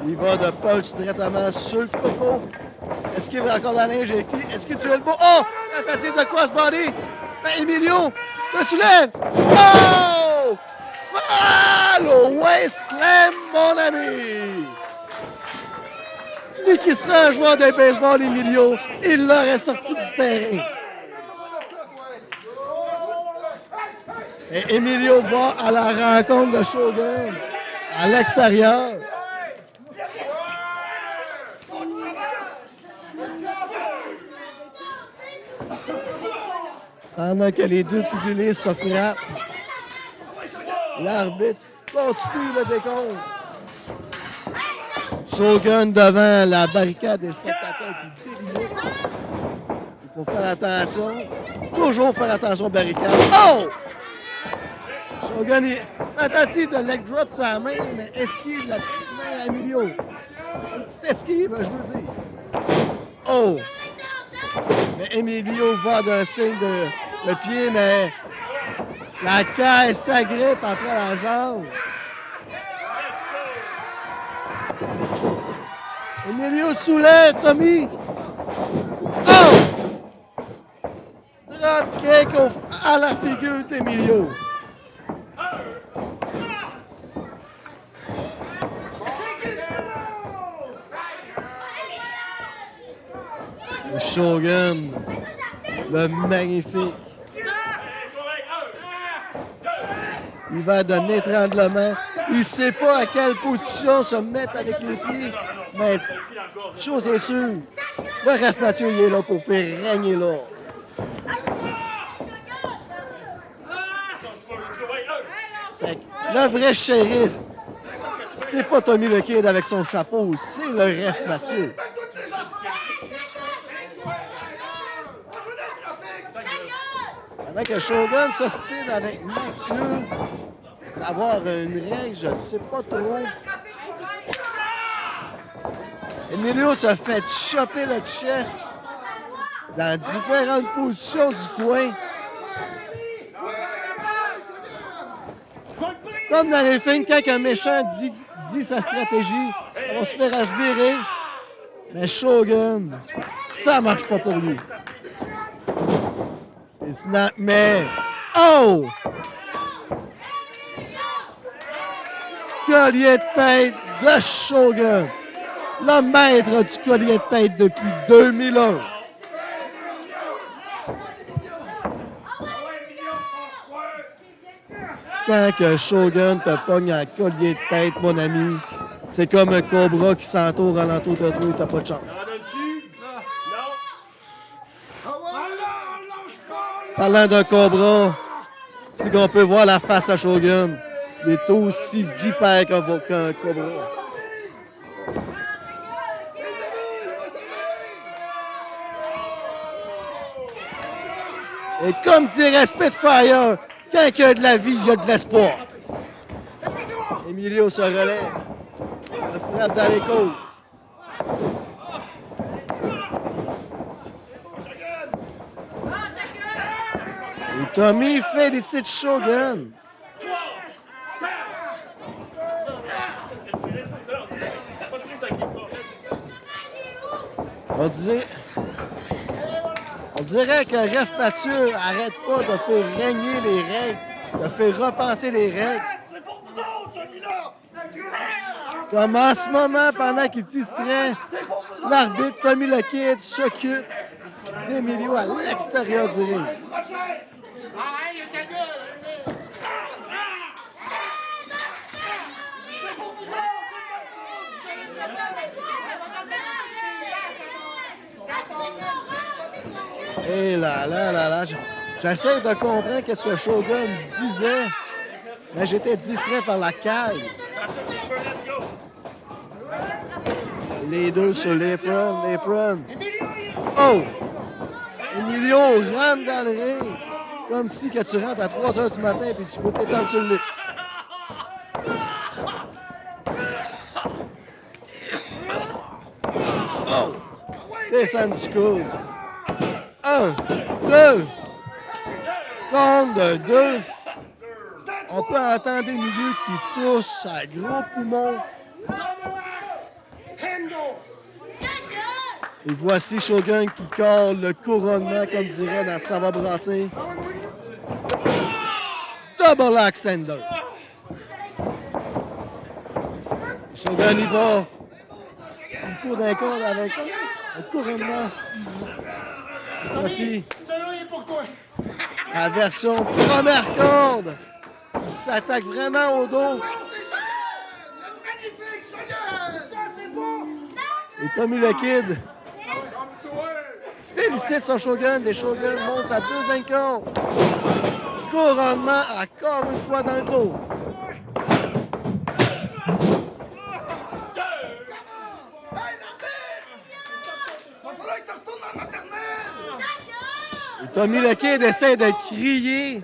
Il va de punch directement sur le coco. Est-ce qu'il va encore la linge avec lui? Est-ce qu'il tue le beau? Oh! Tentative de crossbody. Ben, Emilio le soulève. Oh! Fall away slam, mon ami! C'est qu'il serait un joueur de baseball, Emilio, il l'aurait sorti du terrain. Et Emilio va à la rencontre de Shogun à l'extérieur. Pendant que les deux pugilistes se frappent, l'arbitre continue le décompte. Shogun devant la barricade des spectateurs qui délimite. Il faut faire attention. Toujours faire attention aux barricades. Oh! Shogun, tentative de leg drop sur la main, mais esquive la petite main à Emilio. Une petite esquive, je veux dire. Oh! Mais Emilio va d'un signe de le pied, mais la caisse s'agrippe après la jambe. Emilio soulève Tommy. Oh! Drop kick à la figure d'Emilio. Le Shogun, le magnifique. Il va d'un étranglement. Il ne sait pas à quelle position se mettre avec les pieds. Mais chose est sûre, le ref Mathieu il est là pour faire régner l'ordre. Le vrai shérif, c'est pas Tommy le Kid avec son chapeau, c'est le ref Mathieu. Pendant que Shogun s'ostine avec Mathieu, savoir une règle, je ne sais pas trop. Emilio se fait choper le chest dans différentes positions du coin. Comme dans les films, quand un méchant dit sa stratégie, on va se faire virer. Mais Shogun, ça marche pas pour lui. It's not me. Oh! Collier de tête de Shogun. Le maître du collier de tête depuis 2001. Quand que Shogun te pogne un collier de tête, mon ami, c'est comme un cobra qui s'entoure alentour de toi, t'as pas de chance. Parlant d'un cobra, si on peut voir la face à Shogun, il est aussi vipère qu'un cobra. Et comme dirait Spitfire, quand il y a de la vie, il y a de l'espoir. Emilio se relève. Le frappe dans les côtes. Et Tommy félicite Shogun. On dirait que Ref Mathieu arrête pas de faire régner les règles, de faire repenser les règles. C'est pour vous autres, celui-là! Comme en ce moment, pendant qu'il distrait, l'arbitre Tommy le Kid s'occupe d'Emilio à l'extérieur du ring. Et là, j'essaie de comprendre qu'est-ce que Shogun disait, mais j'étais distrait par la caille. Les deux sur l'apron. Oh! Emilio rentre dans le ring, comme si que tu rentres à 3 h du matin et tu peux t'étendre sur le lit. Oh! Descend du coup. 1, 2. Compte de 2. On peut entendre Emilio qui tousse à gros poumons. Et voici Shogun qui colle le couronnement, comme dirait dans Ça va brasser. Double Alexander. Shogun y va. Il court d'un corde avec un couronnement. Voici la version première corde. Il s'attaque vraiment au dos. Et Tommy le Kid félicite son Shogun. Des Shogun monte sa deuxième corde. Couronnement encore une fois dans le dos. Et Tommy le Kid essaie de crier.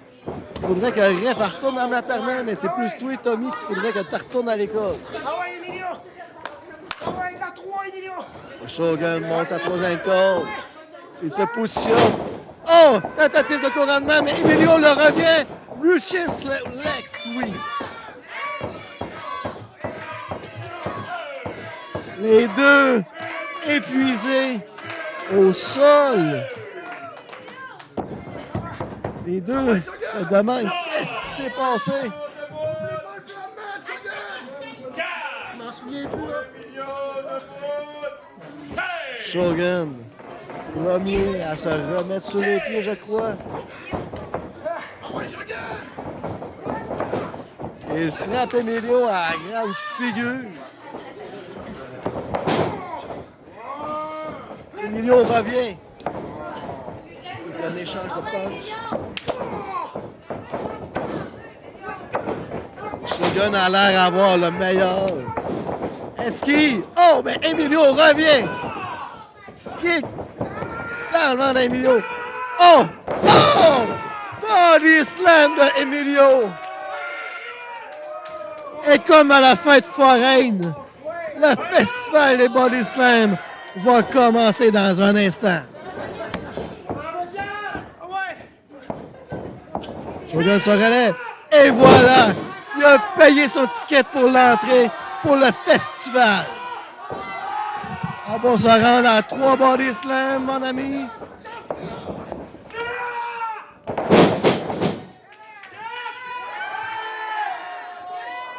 Il faudrait que le ref retourne en maternelle, mais c'est plus toi, Tommy, qu'il faudrait que tu retournes à l'école. Ah ouais, Emilio! Ah ouais, dans 3, Emilio! Le Shogun monte sa troisième corde. Il se positionne. Oh! Tentative de couronnement, mais Emilio le revient. Russian leg sweep. Les deux épuisés au sol. Les deux se demandent qu'est-ce qui s'est passé. Je m'en souviens plus. Shogun, premier à se remettre sur les pieds, je crois. Il frappe Emilio à la grande figure. Emilio revient. C'est un échange de punch. Shogun a l'air d'avoir le meilleur. Est-ce qu'il... Oh, mais Emilio revient. Kick dans le ventre d'Emilio. Oh! Oh! Body slam de Emilio. Et comme à la fête foraine, le festival des Body Slam va commencer dans un instant. Shogun se relève. Et voilà! Il a payé son ticket pour l'entrée pour le festival. On va se rendre à 3 Body Slam, mon ami.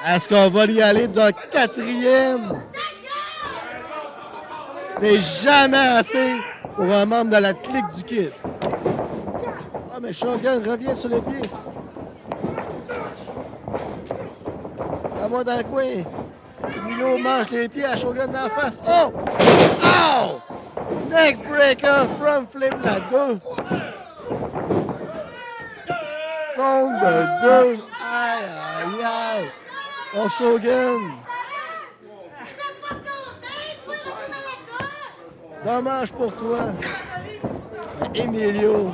Est-ce qu'on va y aller d'un 4e? C'est jamais assez pour un membre de la clique du Kid. Ah, mais Shogun revient sur les pieds. moi dans le coin. Emilio mange les pieds à Shogun dans la face. Oh! Oh! Neckbreaker from Flip la 2. Compte de 2. Aïe, aïe, aïe. Oh, Shogun. Dommage pour toi. Emilio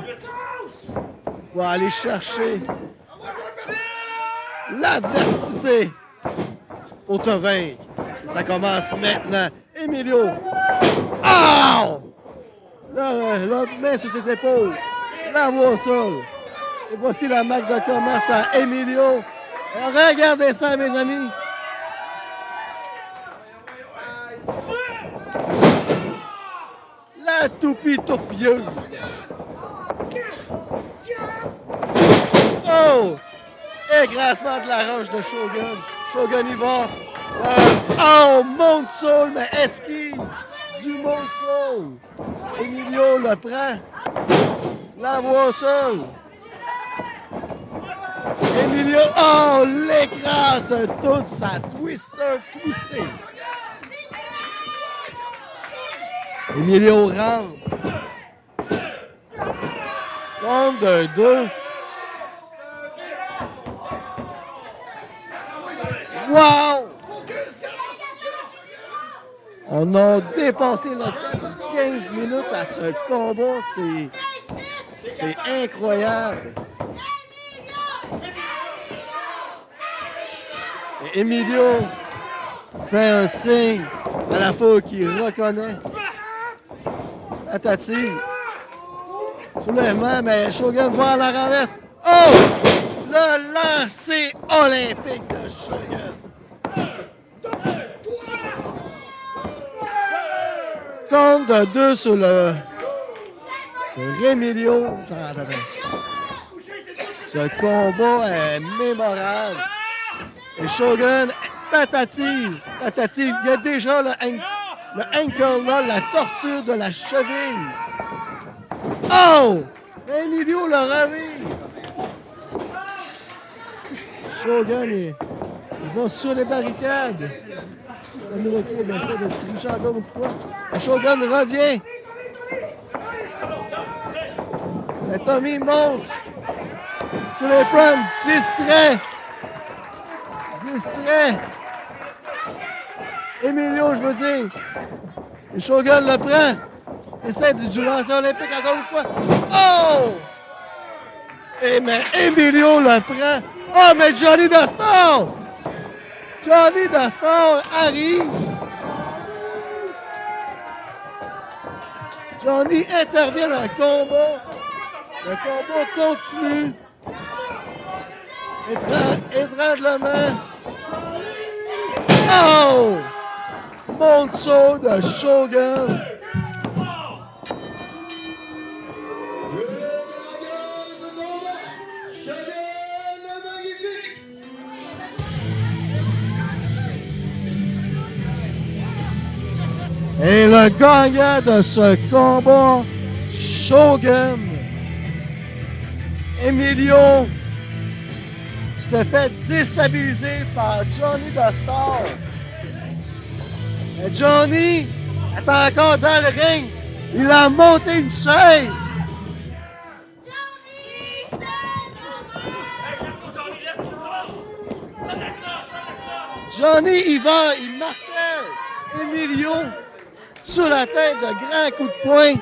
va aller chercher l'adversité pour te vaincre. Et ça commence maintenant. Emilio. Oh! La main sur ses épaules. La voix au sol. Et voici la marque de commerce à Emilio. Regardez ça, mes amis. La toupie tourpieuse. Oh! Écrasement de la roche de Shogun. Shogun y va. Oh! Moonsault, mais esquive du Moonsault. Emilio le prend. L'envoie au sol. Emilio, oh! L'écrase de toute sa twister twistée. Emilio rentre. Compte de 2. Wow! On a dépassé le temps du 15 minutes à ce combat. C'est incroyable. Et Emilio fait un signe à la foule qui reconnaît. Tentative. Soulèvement, mais Shogun va à la renverse. Oh! Le lancer olympique de Shogun. Compte de 2 sur Emilio. Ce combat est mémorable. Et Shogun, tentative. Il y a déjà le ankle là, la torture de la cheville. Oh! Emilio le revit. Shogun, il va sur les barricades. Tamiraki essaie de tricher encore une fois. Et Shogun revient. Et Tommy monte sur les prends, distrait. Emilio, je veux dire. Et Shogun le prend. Essaie du lancer olympique encore une fois. Oh! Et mais Emilio le prend. Oh, mais Johnny Dastor! Johnny Dastor arrive. Johnny intervient dans le combat. Le combat continue. Étranglement. Oh! Moonsault de Shogun. Et le gagnant de ce combat, Shogun. Emilio, tu te fais déstabiliser par Johnny Dastor. Et Johnny est encore dans le ring. Il a monté une chaise. Johnny, il martèle Emilio sur la tête de grands coups de poing.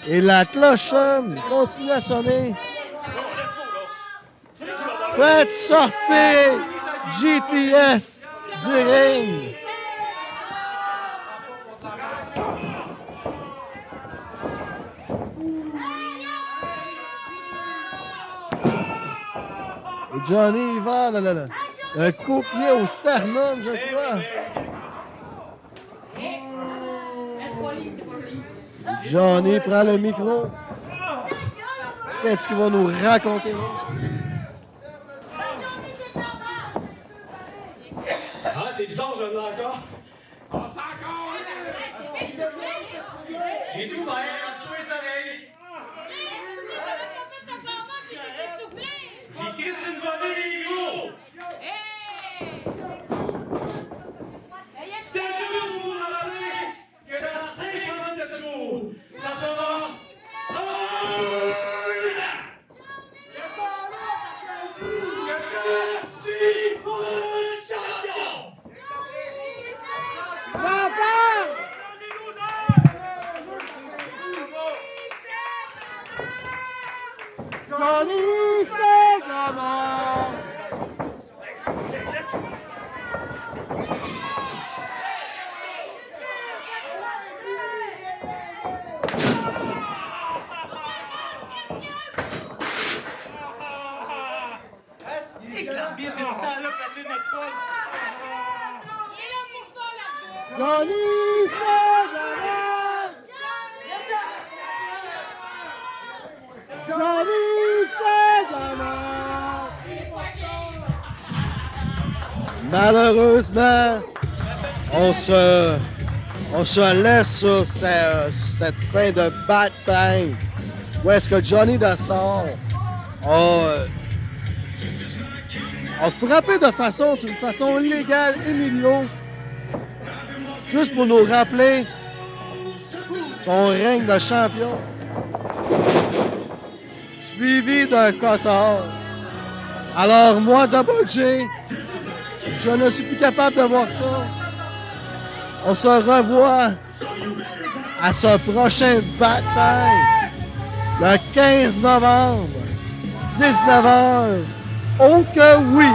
Et la clochonne continue à sonner. Faites sortir GTS du ring. Et Johnny, il va là. Un coup de pied au sternum, je crois. Johnny prend le micro. Qu'est-ce qu'il va nous raconter là? Ah, c'est bizarre, je l'ai encore. J'ai tout ouvert, tous les oreilles. Johnny Sagamore. C'est que l'arbitre est temps là pour appeler notre folle. Johnny Sagamore. Johnny Sagamore. Malheureusement, on se laisse sur cette fin de bataille où est-ce que Johnny Dastar a frappé d'une façon illégale Emilio, juste pour nous rappeler son règne de champion, suivi d'un cotard. Alors moi, Double J, je ne suis plus capable de voir ça. On se revoit à ce prochain bataille le 15 novembre, 19h. Oh que oui!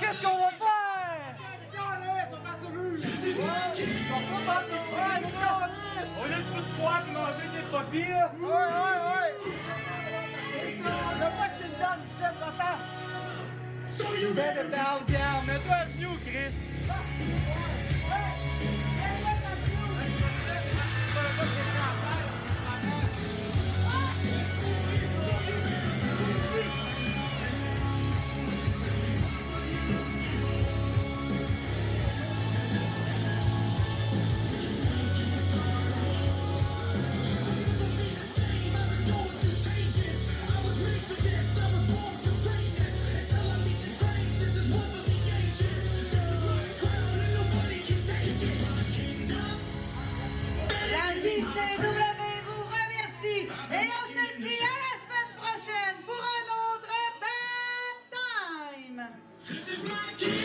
Qu'est-ce qu'on va faire? Au lieu de tout poids et manger des copies, là. Ouais. Le pas que tu le donnes, c'est le de ta bière. Mets-toi à genoux, Chris. La JCW vous remercie et on se dit à la semaine prochaine pour un autre Bad Time.